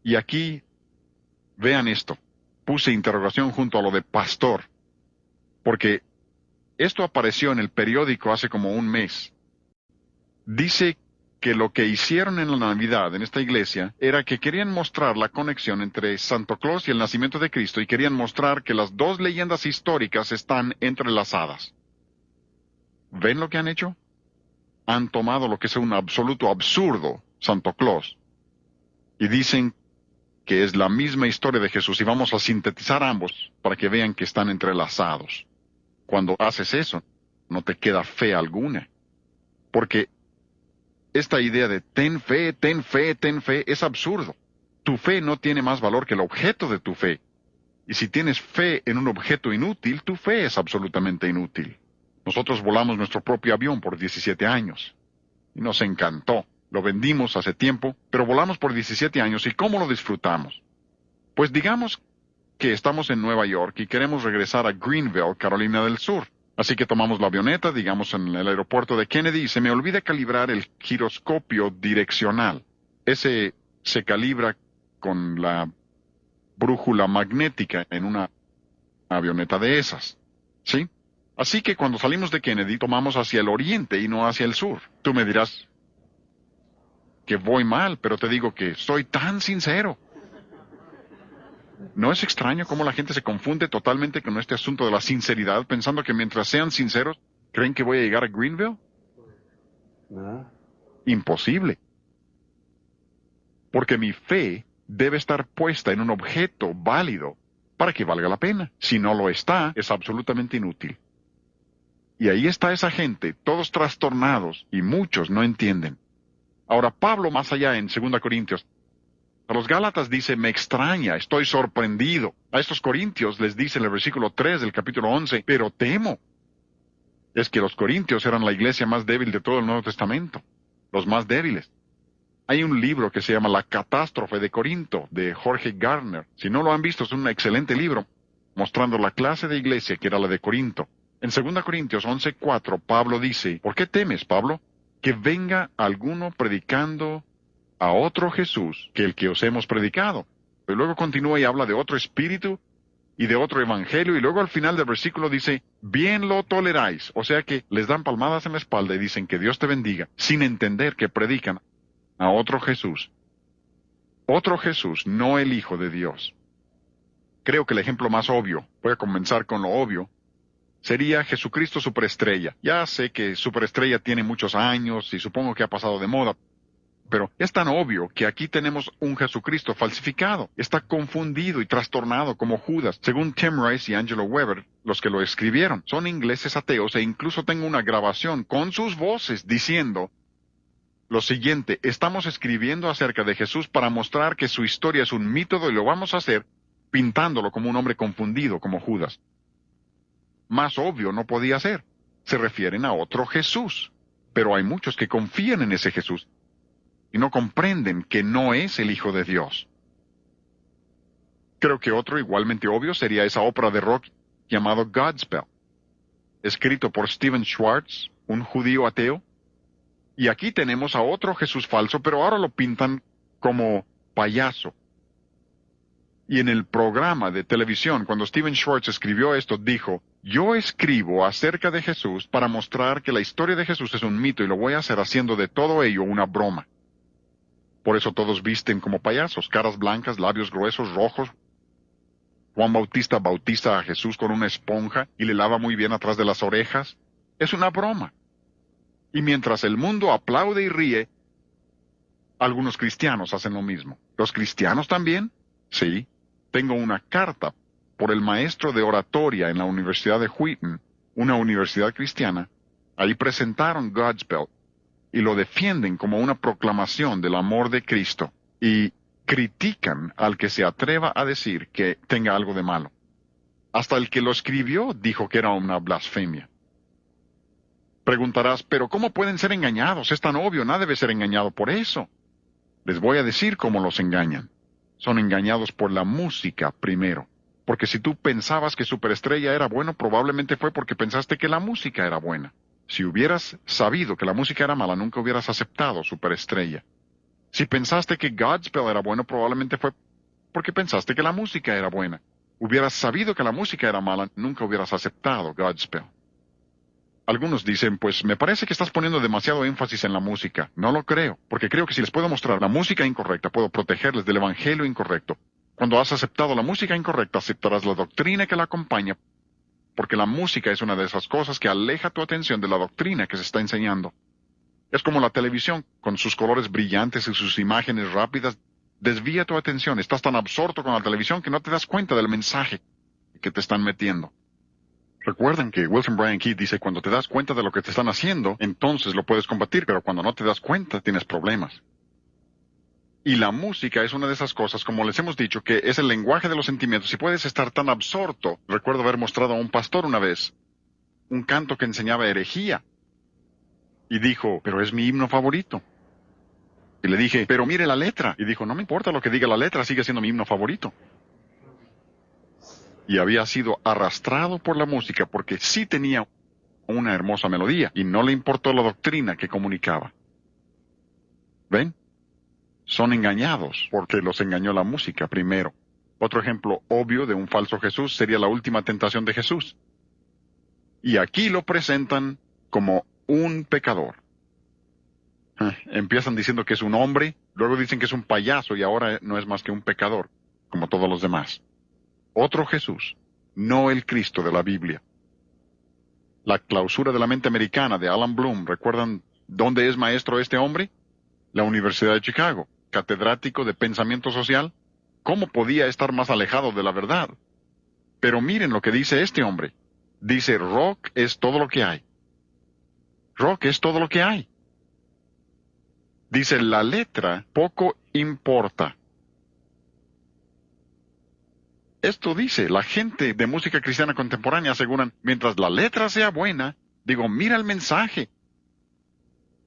Y aquí, vean esto. Puse interrogación junto a lo de pastor, porque Esto apareció en el periódico hace como un mes. Dice que lo que hicieron en la Navidad en esta iglesia era que querían mostrar la conexión entre Santo Claus y el nacimiento de Cristo y querían mostrar que las dos leyendas históricas están entrelazadas. ¿Ven lo que han hecho? Han tomado lo que es un absoluto absurdo, Santo Claus, y dicen que es la misma historia de Jesús y vamos a sintetizar ambos para que vean que están entrelazados. Cuando haces eso, no te queda fe alguna, porque esta idea de ten fe, ten fe, ten fe es absurdo. Tu fe no tiene más valor que el objeto de tu fe. Y si tienes fe en un objeto inútil, tu fe es absolutamente inútil. Nosotros volamos nuestro propio avión por 17 años. Y nos encantó. Lo vendimos hace tiempo, pero volamos por 17 años. ¿Y cómo lo disfrutamos? Pues digamos que estamos en Nueva York y queremos regresar a Greenville, Carolina del Sur. Así que tomamos la avioneta, digamos en el aeropuerto de Kennedy, y se me olvida calibrar el giroscopio direccional. Ese se calibra con la brújula magnética en una avioneta de esas. ¿Sí? Así que cuando salimos de Kennedy tomamos hacia el oriente y no hacia el sur. Tú me dirás que voy mal, pero te digo que soy tan sincero. ¿No es extraño cómo la gente se confunde totalmente con este asunto de la sinceridad, pensando que mientras sean sinceros, creen que voy a llegar a Greenville? No. Imposible. Porque mi fe debe estar puesta en un objeto válido para que valga la pena. Si no lo está, es absolutamente inútil. Y ahí está esa gente, todos trastornados, y muchos no entienden. Ahora, Pablo, más allá en 2 Corintios, a los Gálatas dice, me extraña, estoy sorprendido. A estos Corintios les dice en el versículo 3 del capítulo 11, pero temo. Es que los Corintios eran la iglesia más débil de todo el Nuevo Testamento, los más débiles. Hay un libro que se llama La Catástrofe de Corinto, de Jorge Gardner. Si no lo han visto, es un excelente libro, mostrando la clase de iglesia que era la de Corinto. En 2 Corintios 11:4, Pablo dice, ¿por qué temes, Pablo? Que venga alguno predicando a otro Jesús que el que os hemos predicado. Y luego continúa y habla de otro espíritu y de otro evangelio, y luego al final del versículo dice, bien lo toleráis. O sea que les dan palmadas en la espalda y dicen que Dios te bendiga, sin entender que predican a otro Jesús. Otro Jesús, no el Hijo de Dios. Creo que el ejemplo más obvio, voy a comenzar con lo obvio, sería Jesucristo Superestrella. Ya sé que Superestrella tiene muchos años y supongo que ha pasado de moda, pero es tan obvio que aquí tenemos un Jesucristo falsificado. Está confundido y trastornado como Judas. Según Tim Rice y Angelo Weber, los que lo escribieron, son ingleses ateos e incluso tengo una grabación con sus voces diciendo lo siguiente, estamos escribiendo acerca de Jesús para mostrar que su historia es un método y lo vamos a hacer pintándolo como un hombre confundido como Judas. Más obvio no podía ser. Se refieren a otro Jesús. Pero hay muchos que confían en ese Jesús y no comprenden que no es el Hijo de Dios. Creo que otro igualmente obvio sería esa ópera de rock llamado Godspell, escrito por Stephen Schwartz, un judío ateo. Y aquí tenemos a otro Jesús falso, pero ahora lo pintan como payaso. Y en el programa de televisión, cuando Stephen Schwartz escribió esto, dijo, yo escribo acerca de Jesús para mostrar que la historia de Jesús es un mito y lo voy a hacer haciendo de todo ello una broma. Por eso todos visten como payasos, caras blancas, labios gruesos, rojos. Juan Bautista bautiza a Jesús con una esponja y le lava muy bien atrás de las orejas. Es una broma. Y mientras el mundo aplaude y ríe, algunos cristianos hacen lo mismo. ¿Los cristianos también? Sí. Tengo una carta por el maestro de oratoria en la Universidad de Wheaton, una universidad cristiana. Ahí presentaron Godspell y lo defienden como una proclamación del amor de Cristo y critican al que se atreva a decir que tenga algo de malo. Hasta el que lo escribió dijo que era una blasfemia. Preguntarás, ¿pero cómo pueden ser engañados? Es tan obvio, nadie debe ser engañado por eso. Les voy a decir cómo los engañan. Son engañados por la música primero. Porque si tú pensabas que Superestrella era bueno, probablemente fue porque pensaste que la música era buena. Si hubieras sabido que la música era mala, nunca hubieras aceptado Superestrella. Si pensaste que Godspell era bueno, probablemente fue porque pensaste que la música era buena. Hubieras sabido que la música era mala, nunca hubieras aceptado Godspell. Algunos dicen, pues me parece que estás poniendo demasiado énfasis en la música. No lo creo, porque creo que si les puedo mostrar la música incorrecta, puedo protegerles del evangelio incorrecto. Cuando has aceptado la música incorrecta, aceptarás la doctrina que la acompaña, porque la música es una de esas cosas que aleja tu atención de la doctrina que se está enseñando. Es como la televisión, con sus colores brillantes y sus imágenes rápidas, desvía tu atención. Estás tan absorto con la televisión que no te das cuenta del mensaje que te están metiendo. Recuerden que Wilson Bryan Keith dice, cuando te das cuenta de lo que te están haciendo, entonces lo puedes combatir, pero cuando no te das cuenta, tienes problemas. Y la música es una de esas cosas, como les hemos dicho, que es el lenguaje de los sentimientos. Si puedes estar tan absorto, recuerdo haber mostrado a un pastor una vez un canto que enseñaba herejía. Y dijo, pero es mi himno favorito. Y le dije, pero mire la letra. Y dijo, no me importa lo que diga la letra, sigue siendo mi himno favorito. Y había sido arrastrado por la música porque sí tenía una hermosa melodía y no le importó la doctrina que comunicaba. ¿Ven? Son engañados porque los engañó la música primero. Otro ejemplo obvio de un falso Jesús sería la última tentación de Jesús. Y aquí lo presentan como un pecador. Empiezan diciendo que es un hombre, luego dicen que es un payaso y ahora no es más que un pecador, como todos los demás. Otro Jesús, no el Cristo de la Biblia. La clausura de la mente americana de Alan Bloom, ¿recuerdan dónde es maestro este hombre? La Universidad de Chicago, catedrático de pensamiento social. ¿Cómo podía estar más alejado de la verdad? Pero miren lo que dice este hombre. Dice, rock es todo lo que hay. Rock es todo lo que hay. Dice, la letra poco importa. Esto dice, la gente de música cristiana contemporánea aseguran, mientras la letra sea buena, digo, mira el mensaje.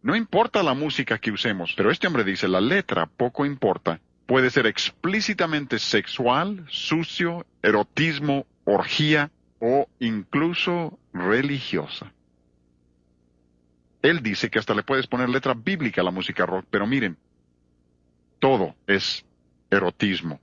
No importa la música que usemos, pero este hombre dice, la letra poco importa. Puede ser explícitamente sexual, sucio, erotismo, orgía o incluso religiosa. Él dice que hasta le puedes poner letra bíblica a la música rock, pero miren, todo es erotismo.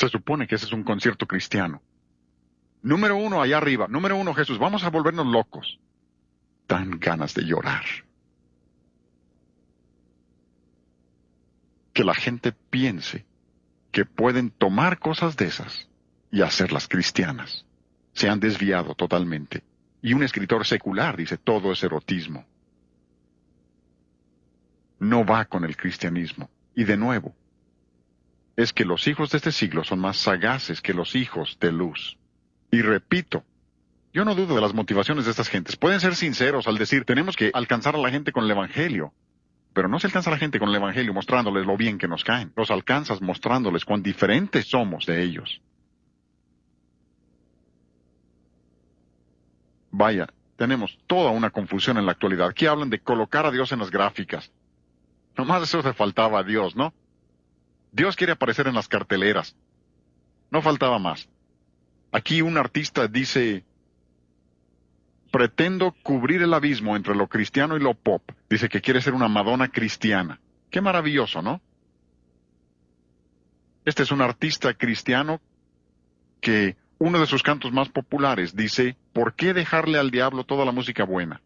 Se supone que ese es un concierto cristiano. Número 1 allá arriba. Número 1 Jesús. Vamos a volvernos locos. Dan ganas de llorar. Que la gente piense que pueden tomar cosas de esas y hacerlas cristianas. Se han desviado totalmente. Y un escritor secular dice, todo es erotismo. No va con el cristianismo. Y de nuevo, es que los hijos de este siglo son más sagaces que los hijos de luz. Y repito, yo no dudo de las motivaciones de estas gentes. Pueden ser sinceros al decir, tenemos que alcanzar a la gente con el Evangelio. Pero no se alcanza a la gente con el Evangelio mostrándoles lo bien que nos caen. Los alcanzas mostrándoles cuán diferentes somos de ellos. Vaya, tenemos toda una confusión en la actualidad. Aquí hablan de colocar a Dios en las gráficas. Nomás eso se faltaba a Dios, ¿no? Dios quiere aparecer en las carteleras. No faltaba más. Aquí un artista dice, pretendo cubrir el abismo entre lo cristiano y lo pop. Dice que quiere ser una Madonna cristiana. Qué maravilloso, ¿no? Este es un artista cristiano que uno de sus cantos más populares dice, ¿por qué dejarle al diablo toda la música buena?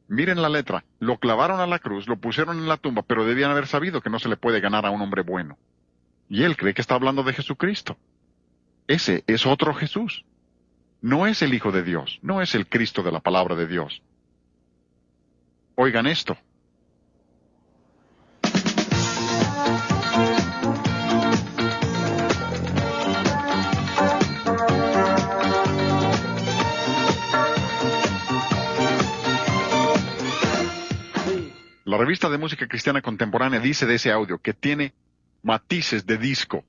Miren la letra, lo clavaron a la cruz, lo pusieron en la tumba, pero debían haber sabido que no se le puede ganar a un hombre bueno. Y él cree que está hablando de Jesucristo. Ese es otro Jesús. No es el Hijo de Dios, no es el Cristo de la palabra de Dios. Oigan esto. La revista de música cristiana contemporánea dice de ese audio que tiene matices de disco.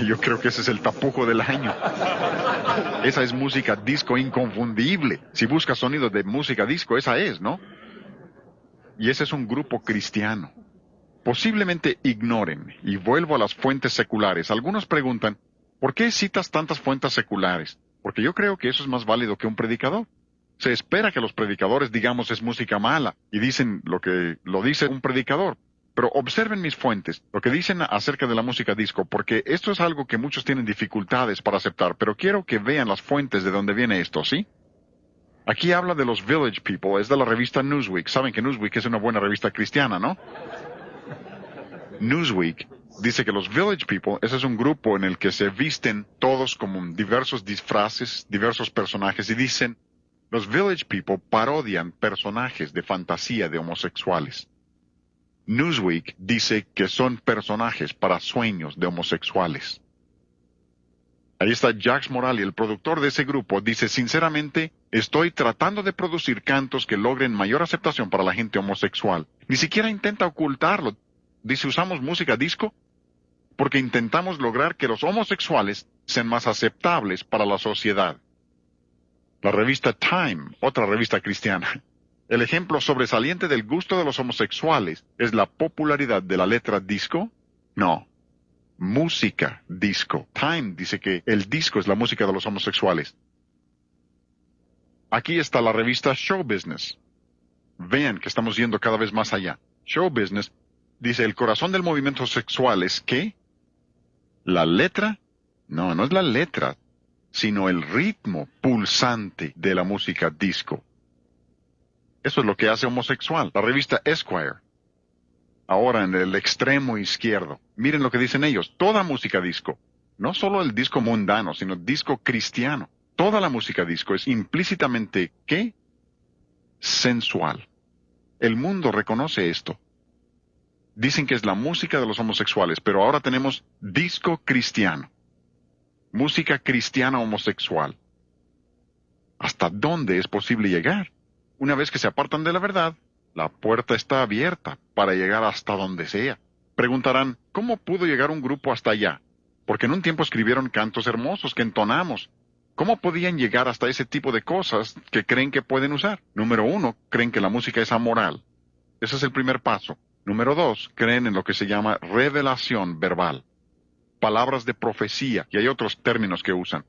Yo creo que ese es el tapujo del año. Esa es música disco inconfundible. Si buscas sonidos de música disco, esa es, ¿no? Y ese es un grupo cristiano. posiblemente ignoren, y vuelvo a las fuentes seculares. Algunos preguntan, ¿por qué citas tantas fuentes seculares? Porque yo creo que eso es más válido que un predicador. Se espera que los predicadores digamos es música mala, y dicen lo que lo dice un predicador. Pero observen mis fuentes, lo que dicen acerca de la música disco, porque esto es algo que muchos tienen dificultades para aceptar, pero quiero que vean las fuentes de donde viene esto, ¿sí? Aquí habla de los Village People, es de la revista Newsweek. Saben que Newsweek es una buena revista cristiana, ¿no? Newsweek dice que los Village People, ese es un grupo en el que se visten todos como diversos disfraces, diversos personajes, y dicen, los Village People parodian personajes de fantasía de homosexuales. Newsweek dice que son personajes para sueños de homosexuales. Ahí está Jax Morali, el productor de ese grupo, dice, sinceramente, estoy tratando de producir cantos que logren mayor aceptación para la gente homosexual. Ni siquiera intenta ocultarlo. Dice, usamos música disco porque intentamos lograr que los homosexuales sean más aceptables para la sociedad. La revista Time, otra revista cristiana. El ejemplo sobresaliente del gusto de los homosexuales es la popularidad de la letra disco. No, música disco. Time dice que el disco es la música de los homosexuales. Aquí está la revista Show Business. Vean que estamos yendo cada vez más allá. Show Business dice, el corazón del movimiento sexual es ¿qué? ¿La letra? No, no es la letra, sino el ritmo pulsante de la música disco. Eso es lo que hace homosexual. La revista Esquire. Ahora en el extremo izquierdo. Miren lo que dicen ellos. Toda música disco. No solo el disco mundano, sino disco cristiano. Toda la música disco es implícitamente, ¿qué? Sensual. El mundo reconoce esto. Dicen que es la música de los homosexuales, pero ahora tenemos disco cristiano. Música cristiana homosexual. ¿Hasta dónde es posible llegar? Una vez que se apartan de la verdad, la puerta está abierta para llegar hasta donde sea. Preguntarán, ¿cómo pudo llegar un grupo hasta allá? Porque en un tiempo escribieron cantos hermosos que entonamos. ¿Cómo podían llegar hasta ese tipo de cosas que creen que pueden usar? Número 1, creen que la música es amoral. Ese es el primer paso. Número 2, creen en lo que se llama revelación verbal. Palabras de profecía, y hay otros términos que usan.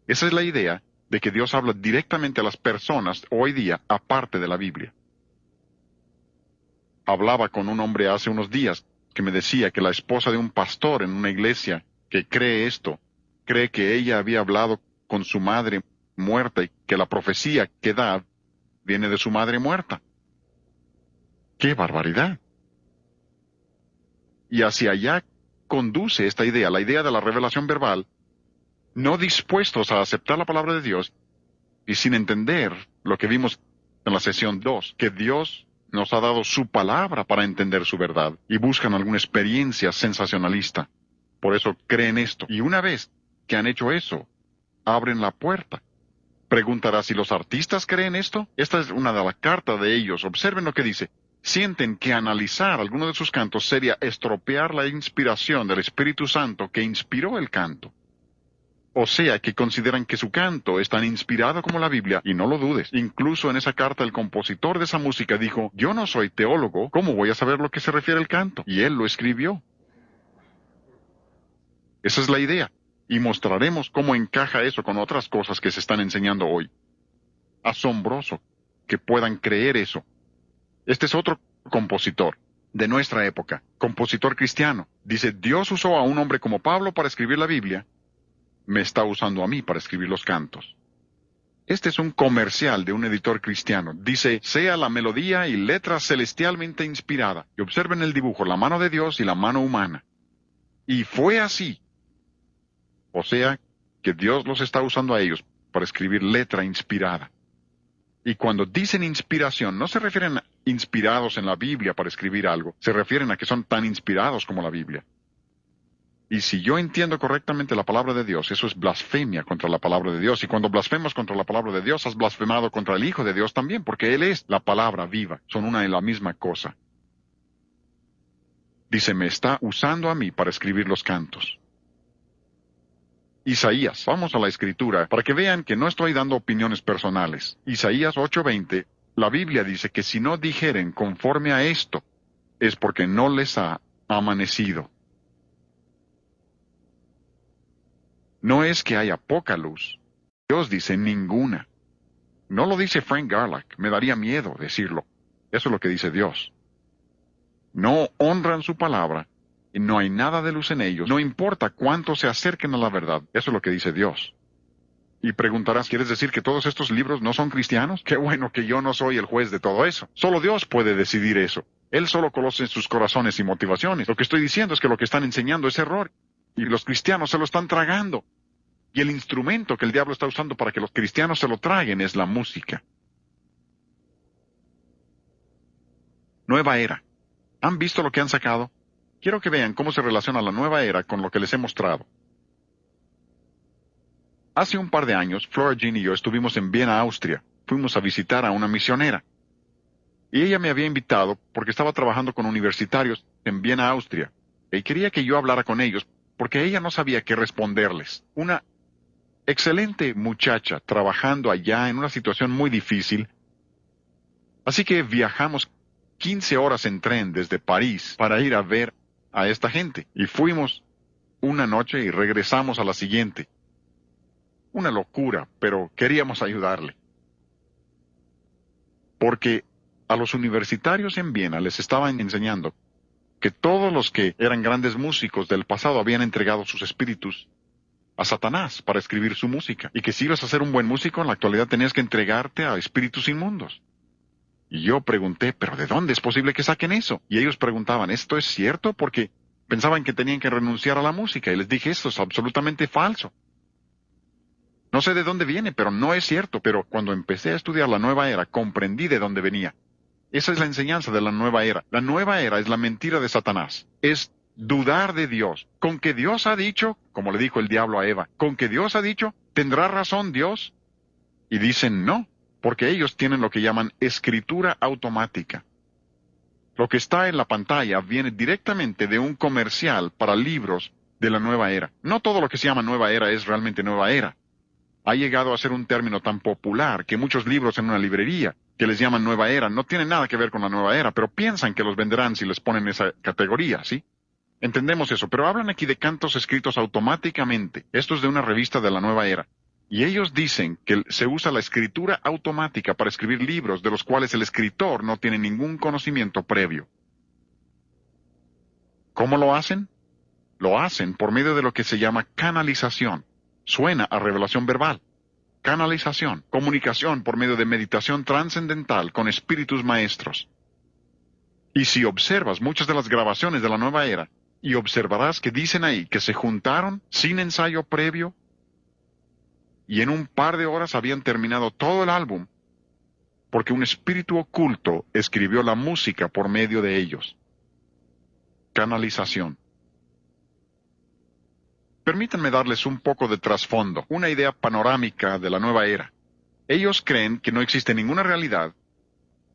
Esa es la idea de que Dios habla directamente a las personas hoy día, aparte de la Biblia. Hablaba con un hombre hace unos días que me decía que la esposa de un pastor en una iglesia que cree esto, cree que ella había hablado con su madre muerta y que la profecía que da viene de su madre muerta. ¡Qué barbaridad! Y hacia allá conduce esta idea, la idea de la revelación verbal, no dispuestos a aceptar la palabra de Dios y sin entender lo que vimos en la sesión 2, que Dios nos ha dado su palabra para entender su verdad y buscan alguna experiencia sensacionalista. Por eso creen esto. Y una vez que han hecho eso, abren la puerta. Preguntará si los artistas creen esto. Esta es una de las cartas de ellos. Observen lo que dice. Sienten que analizar alguno de sus cantos sería estropear la inspiración del Espíritu Santo que inspiró el canto. O sea, que consideran que su canto es tan inspirado como la Biblia, y no lo dudes. Incluso en esa carta el compositor de esa música dijo, yo no soy teólogo, ¿cómo voy a saber lo que se refiere al canto? Y él lo escribió. Esa es la idea. Y mostraremos cómo encaja eso con otras cosas que se están enseñando hoy. Asombroso que puedan creer eso. Este es otro compositor de nuestra época, compositor cristiano. Dice, Dios usó a un hombre como Pablo para escribir la Biblia, me está usando a mí para escribir los cantos. Este es un comercial de un editor cristiano. Dice, sea la melodía y letra celestialmente inspirada. Y observen el dibujo, la mano de Dios y la mano humana. Y fue así. O sea, que Dios los está usando a ellos para escribir letra inspirada. Y cuando dicen inspiración, no se refieren a inspirados en la Biblia para escribir algo, se refieren a que son tan inspirados como la Biblia. Y si yo entiendo correctamente la palabra de Dios, eso es blasfemia contra la palabra de Dios. Y cuando blasfemas contra la palabra de Dios, has blasfemado contra el Hijo de Dios también, porque Él es la palabra viva. Son una y la misma cosa. Dice, me está usando a mí para escribir los cantos. Isaías, vamos a la Escritura, para que vean que no estoy dando opiniones personales. Isaías 8:20, la Biblia dice que si no dijeren conforme a esto, es porque no les ha amanecido. No es que haya poca luz. Dios dice ninguna. No lo dice Frank Garlock. Me daría miedo decirlo. Eso es lo que dice Dios. No honran su palabra y no hay nada de luz en ellos. No importa cuánto se acerquen a la verdad. Eso es lo que dice Dios. Y preguntarás, ¿quieres decir que todos estos libros no son cristianos? Qué bueno que yo no soy el juez de todo eso. Solo Dios puede decidir eso. Él solo conoce sus corazones y motivaciones. Lo que estoy diciendo es que lo que están enseñando es error. Y los cristianos se lo están tragando. Y el instrumento que el diablo está usando para que los cristianos se lo traguen es la música. Nueva era. ¿Han visto lo que han sacado? Quiero que vean cómo se relaciona la nueva era con lo que les he mostrado. Hace un par de años, Flora Jean y yo estuvimos en Viena, Austria. Fuimos a visitar a una misionera. Y ella me había invitado porque estaba trabajando con universitarios en Viena, Austria. Y quería que yo hablara con ellos porque ella no sabía qué responderles. Una excelente muchacha trabajando allá en una situación muy difícil. Así que viajamos 15 horas en tren desde París para ir a ver a esta gente. Y fuimos una noche y regresamos a la siguiente. Una locura, pero queríamos ayudarle. Porque a los universitarios en Viena les estaban enseñando que todos los que eran grandes músicos del pasado habían entregado sus espíritus a Satanás para escribir su música. Y que si ibas a ser un buen músico, en la actualidad tenías que entregarte a espíritus inmundos. Y yo pregunté, ¿pero de dónde es posible que saquen eso? Y ellos preguntaban, ¿esto es cierto? Porque pensaban que tenían que renunciar a la música. Y les dije, esto es absolutamente falso. No sé de dónde viene, pero no es cierto. Pero cuando empecé a estudiar la nueva era, comprendí de dónde venía. Esa es la enseñanza de la nueva era. La nueva era es la mentira de Satanás. Es dudar de Dios. Con que Dios ha dicho, como le dijo el diablo a Eva, con que Dios ha dicho, ¿tendrá razón Dios? Y dicen no, porque ellos tienen lo que llaman escritura automática. Lo que está en la pantalla viene directamente de un comercial para libros de la nueva era. No todo lo que se llama nueva era es realmente nueva era. Ha llegado a ser un término tan popular que muchos libros en una librería que les llaman nueva era no tienen nada que ver con la nueva era, pero piensan que los venderán si les ponen esa categoría, ¿sí? Entendemos eso, pero hablan aquí de cantos escritos automáticamente. Esto es de una revista de la nueva era. Y ellos dicen que se usa la escritura automática para escribir libros de los cuales el escritor no tiene ningún conocimiento previo. ¿Cómo lo hacen? Lo hacen por medio de lo que se llama canalización. Suena a revelación verbal. Canalización, comunicación por medio de meditación trascendental con espíritus maestros. Y si observas muchas de las grabaciones de la nueva era, y observarás que dicen ahí que se juntaron sin ensayo previo, y en un par de horas habían terminado todo el álbum, porque un espíritu oculto escribió la música por medio de ellos. Canalización. Permítanme darles un poco de trasfondo, una idea panorámica de la nueva era. Ellos creen que no existe ninguna realidad,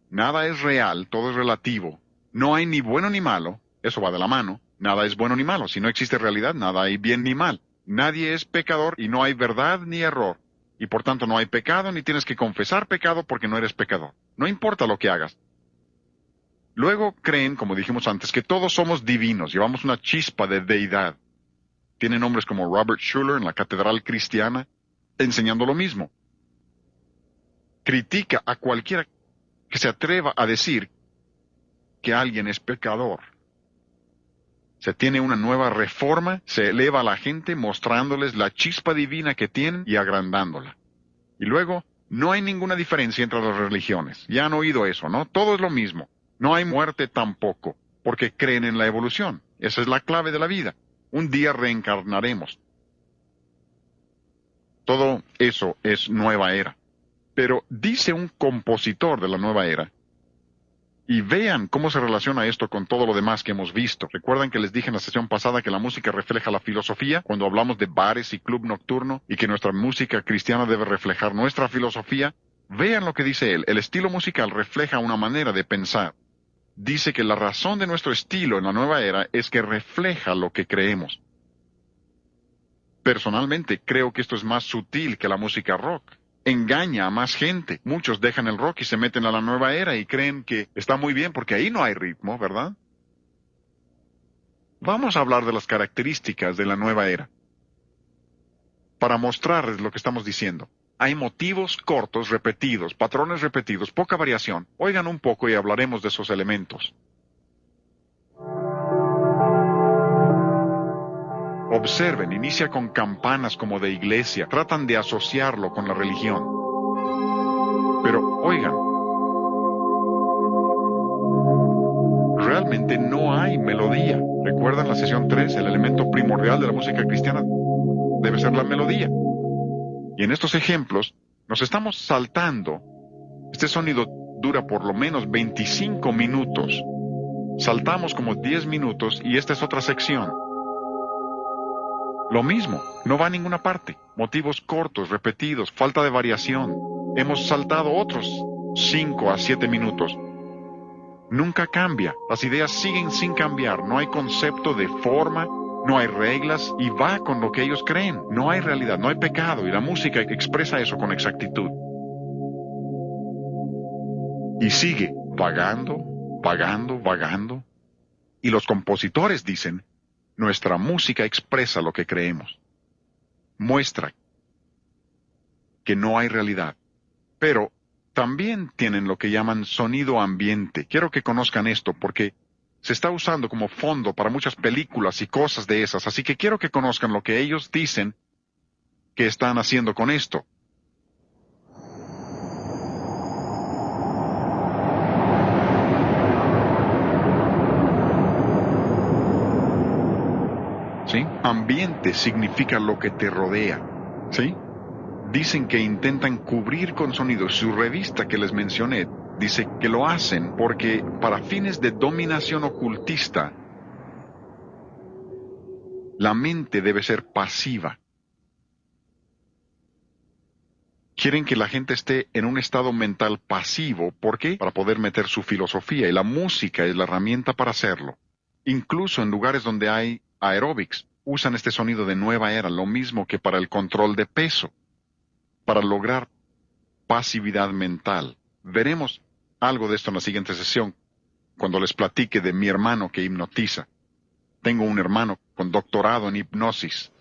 nada es real, todo es relativo, no hay ni bueno ni malo, eso va de la mano, nada es bueno ni malo, si no existe realidad, nada hay bien ni mal, nadie es pecador y no hay verdad ni error, y por tanto no hay pecado ni tienes que confesar pecado porque no eres pecador, no importa lo que hagas. Luego creen, como dijimos antes, que todos somos divinos, llevamos una chispa de deidad. Tienen hombres como Robert Schuller en la Catedral Cristiana, enseñando lo mismo. Critica a cualquiera que se atreva a decir que alguien es pecador. Se tiene una nueva reforma, se eleva a la gente mostrándoles la chispa divina que tienen y agrandándola. Y luego, no hay ninguna diferencia entre las religiones. Ya han oído eso, ¿no? Todo es lo mismo. No hay muerte tampoco, porque creen en la evolución. Esa es la clave de la vida. Un día reencarnaremos. Todo eso es nueva era. Pero dice un compositor de la nueva era, y vean cómo se relaciona esto con todo lo demás que hemos visto. ¿Recuerdan que les dije en la sesión pasada que la música refleja la filosofía? Cuando hablamos de bares y club nocturno, y que nuestra música cristiana debe reflejar nuestra filosofía. Vean lo que dice él. El estilo musical refleja una manera de pensar. Dice que la razón de nuestro estilo en la nueva era es que refleja lo que creemos. Personalmente, creo que esto es más sutil que la música rock. Engaña a más gente. Muchos dejan el rock y se meten a la nueva era y creen que está muy bien porque ahí no hay ritmo, ¿verdad? Vamos a hablar de las características de la nueva era, para mostrarles lo que estamos diciendo. Hay motivos cortos, repetidos, patrones repetidos, poca variación. Oigan un poco y hablaremos de esos elementos. Observen, inicia con campanas como de iglesia. Tratan de asociarlo con la religión. Pero, oigan, realmente no hay melodía. ¿Recuerdan la sesión 3? El elemento primordial de la música cristiana debe ser la melodía. Y en estos ejemplos, nos estamos saltando. Este sonido dura por lo menos 25 minutos. Saltamos como 10 minutos y esta es otra sección. Lo mismo, no va a ninguna parte. Motivos cortos, repetidos, falta de variación. Hemos saltado otros 5 a 7 minutos. Nunca cambia. Las ideas siguen sin cambiar. No hay concepto de forma, no hay reglas y va con lo que ellos creen. No hay realidad, no hay pecado y la música expresa eso con exactitud. Y sigue vagando, vagando, vagando. Y los compositores dicen, nuestra música expresa lo que creemos. Muestra que no hay realidad. Pero también tienen lo que llaman sonido ambiente. Quiero que conozcan esto porque se está usando como fondo para muchas películas y cosas de esas. Así que quiero que conozcan lo que ellos dicen que están haciendo con esto. ¿Sí? Ambiente significa lo que te rodea. ¿Sí? Dicen que intentan cubrir con sonido. Su revista que les mencioné dice que lo hacen porque para fines de dominación ocultista, la mente debe ser pasiva. Quieren que la gente esté en un estado mental pasivo. ¿Por qué? Para poder meter su filosofía y la música es la herramienta para hacerlo. Incluso en lugares donde hay aeróbics, usan este sonido de nueva era, lo mismo que para el control de peso, para lograr pasividad mental. Veremos algo de esto en la siguiente sesión, cuando les platique de mi hermano que hipnotiza. Tengo un hermano con doctorado en hipnosis.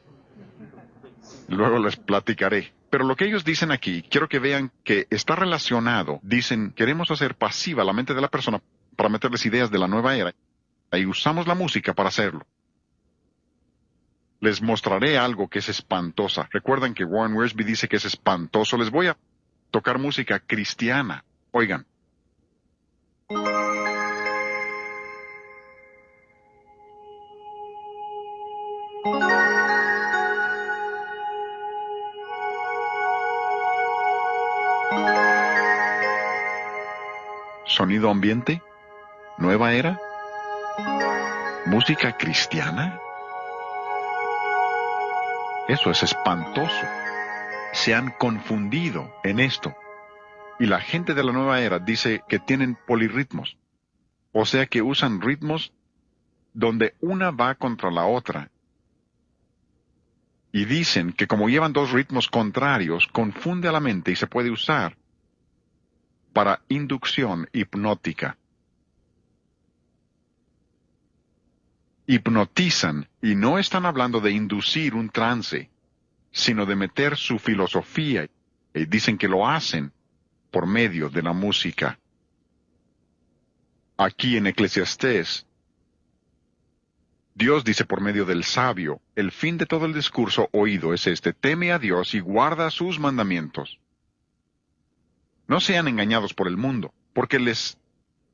Luego les platicaré. Pero lo que ellos dicen aquí, quiero que vean que está relacionado. Dicen, queremos hacer pasiva la mente de la persona para meterles ideas de la nueva era. Y usamos la música para hacerlo. Les mostraré algo que es espantosa. Recuerdan que Warren Wiersbe dice que es espantoso. Les voy a tocar música cristiana. Oigan. Sonido ambiente. Nueva era. Música cristiana. Eso es espantoso. Se han confundido en esto. Y la gente de la nueva era dice que tienen polirritmos. O sea que usan ritmos donde una va contra la otra. Y dicen que como llevan dos ritmos contrarios, confunde a la mente y se puede usar para inducción hipnótica. Hipnotizan y no están hablando de inducir un trance, sino de meter su filosofía. Y dicen que lo hacen por medio de la música. Aquí en Eclesiastés, Dios dice por medio del sabio, el fin de todo el discurso oído es este: teme a Dios y guarda sus mandamientos. No sean engañados por el mundo, porque les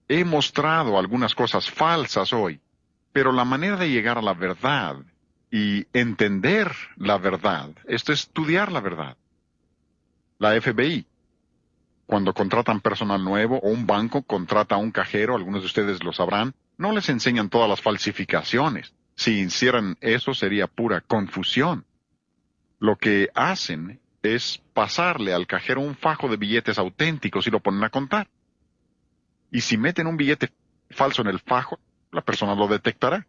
he mostrado algunas cosas falsas hoy, pero la manera de llegar a la verdad y entender la verdad, esto es estudiar la verdad. La FBI, cuando contratan personal nuevo o un banco contrata a un cajero, algunos de ustedes lo sabrán, no les enseñan todas las falsificaciones. Si hicieran eso sería pura confusión. Lo que hacen es pasarle al cajero un fajo de billetes auténticos y lo ponen a contar. Y si meten un billete falso en el fajo, la persona lo detectará.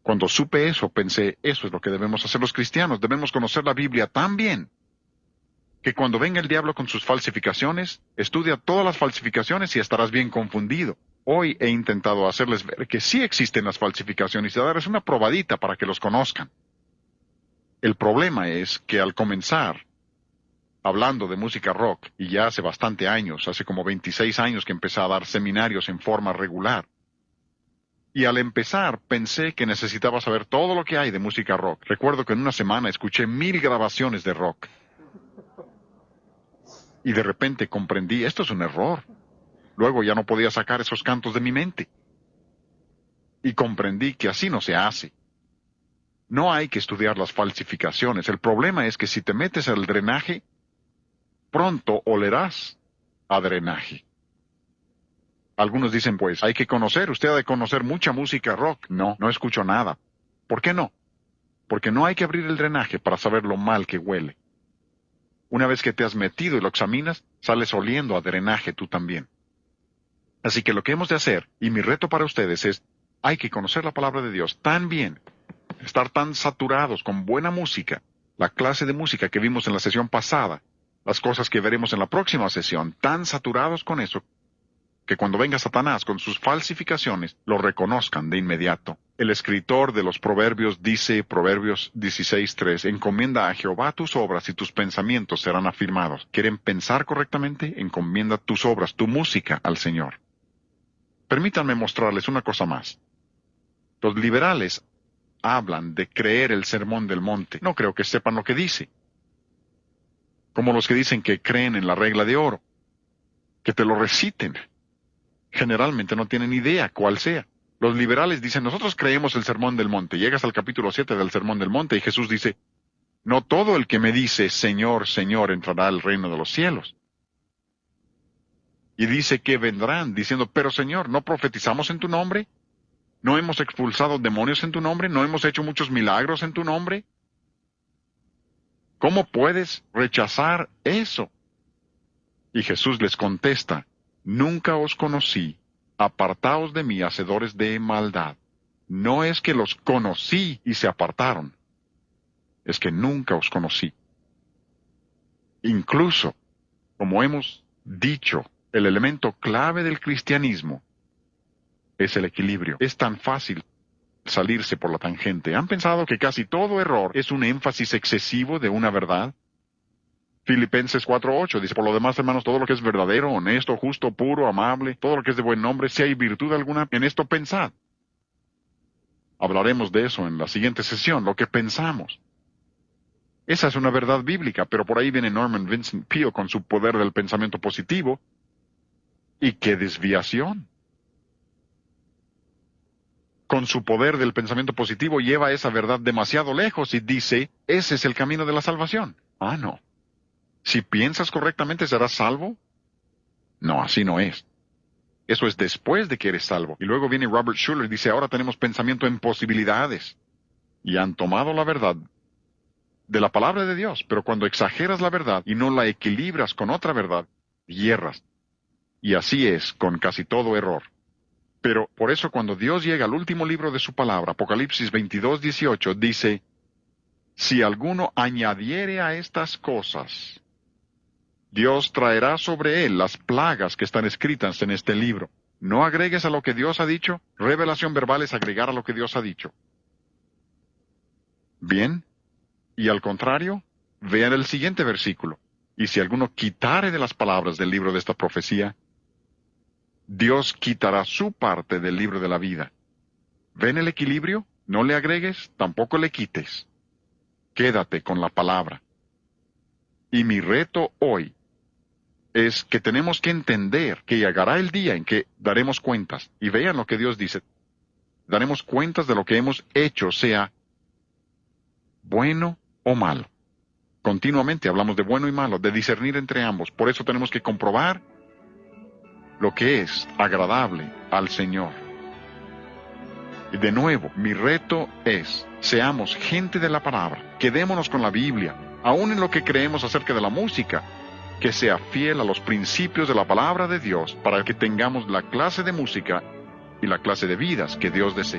Cuando supe eso, pensé, eso es lo que debemos hacer los cristianos. Debemos conocer la Biblia tan bien que cuando venga el diablo con sus falsificaciones, estudia todas las falsificaciones y estarás bien confundido. Hoy he intentado hacerles ver que sí existen las falsificaciones y darles una probadita para que los conozcan. El problema es que al comenzar, hablando de música rock, y ya hace bastante años, hace como 26 años que empecé a dar seminarios en forma regular, y al empezar pensé que necesitaba saber todo lo que hay de música rock. Recuerdo que en una semana escuché 1000 grabaciones de rock. Y de repente comprendí, esto es un error. Luego ya no podía sacar esos cantos de mi mente. Y comprendí que así no se hace. No hay que estudiar las falsificaciones. El problema es que si te metes al drenaje, pronto olerás a drenaje. Algunos dicen, pues, hay que conocer, usted ha de conocer mucha música rock. No, no escucho nada. ¿Por qué no? Porque no hay que abrir el drenaje para saber lo mal que huele. Una vez que te has metido y lo examinas, sales oliendo a drenaje tú también. Así que lo que hemos de hacer, y mi reto para ustedes es, hay que conocer la palabra de Dios tan bien, estar tan saturados con buena música, la clase de música que vimos en la sesión pasada, las cosas que veremos en la próxima sesión, tan saturados con eso, que cuando venga Satanás con sus falsificaciones, lo reconozcan de inmediato. El escritor de los Proverbios dice, Proverbios 16:3, encomienda a Jehová tus obras y tus pensamientos serán afirmados. ¿Quieren pensar correctamente? Encomienda tus obras, tu música al Señor. Permítanme mostrarles una cosa más. Los liberales hablan de creer el sermón del monte. No creo que sepan lo que dice. Como los que dicen que creen en la regla de oro. Que te lo reciten. Generalmente no tienen idea cuál sea. Los liberales dicen, nosotros creemos el sermón del monte. Llegas al capítulo 7 del sermón del monte y Jesús dice, no todo el que me dice, Señor, Señor, entrará al reino de los cielos. Y dice que vendrán, diciendo, pero Señor, ¿no profetizamos en tu nombre? ¿No hemos expulsado demonios en tu nombre? ¿No hemos hecho muchos milagros en tu nombre? ¿Cómo puedes rechazar eso? Y Jesús les contesta, nunca os conocí, apartaos de mí, hacedores de maldad. No es que los conocí y se apartaron, es que nunca os conocí. Incluso, como hemos dicho, el elemento clave del cristianismo es el equilibrio. Es tan fácil salirse por la tangente. ¿Han pensado que casi todo error es un énfasis excesivo de una verdad? Filipenses 4:8 dice, por lo demás, hermanos, todo lo que es verdadero, honesto, justo, puro, amable, todo lo que es de buen nombre, si hay virtud alguna, en esto pensad. Hablaremos de eso en la siguiente sesión, lo que pensamos. Esa es una verdad bíblica, pero por ahí viene Norman Vincent Peale con su poder del pensamiento positivo. ¿Y qué desviación? Con su poder del pensamiento positivo lleva esa verdad demasiado lejos y dice, ese es el camino de la salvación. Ah, no. Si piensas correctamente, ¿serás salvo? No, así no es. Eso es después de que eres salvo. Y luego viene Robert Schuller y dice, ahora tenemos pensamiento en posibilidades. Y han tomado la verdad de la palabra de Dios, pero cuando exageras la verdad y no la equilibras con otra verdad, hierras. Y así es con casi todo error. Pero por eso cuando Dios llega al último libro de su palabra, Apocalipsis 22:18, dice, si alguno añadiere a estas cosas, Dios traerá sobre él las plagas que están escritas en este libro. No agregues a lo que Dios ha dicho. Revelación verbal es agregar a lo que Dios ha dicho. Bien. Y al contrario, vean el siguiente versículo. Y si alguno quitare de las palabras del libro de esta profecía, Dios quitará su parte del libro de la vida. ¿Ven el equilibrio? No le agregues, tampoco le quites. Quédate con la palabra. Y mi reto hoy es que tenemos que entender que llegará el día en que daremos cuentas. Y vean lo que Dios dice. Daremos cuentas de lo que hemos hecho, sea bueno o malo. Continuamente hablamos de bueno y malo, de discernir entre ambos. Por eso tenemos que comprobar lo que es agradable al Señor. Y de nuevo, mi reto es, seamos gente de la palabra, quedémonos con la Biblia, aún en lo que creemos acerca de la música, que sea fiel a los principios de la palabra de Dios para que tengamos la clase de música y la clase de vidas que Dios desea.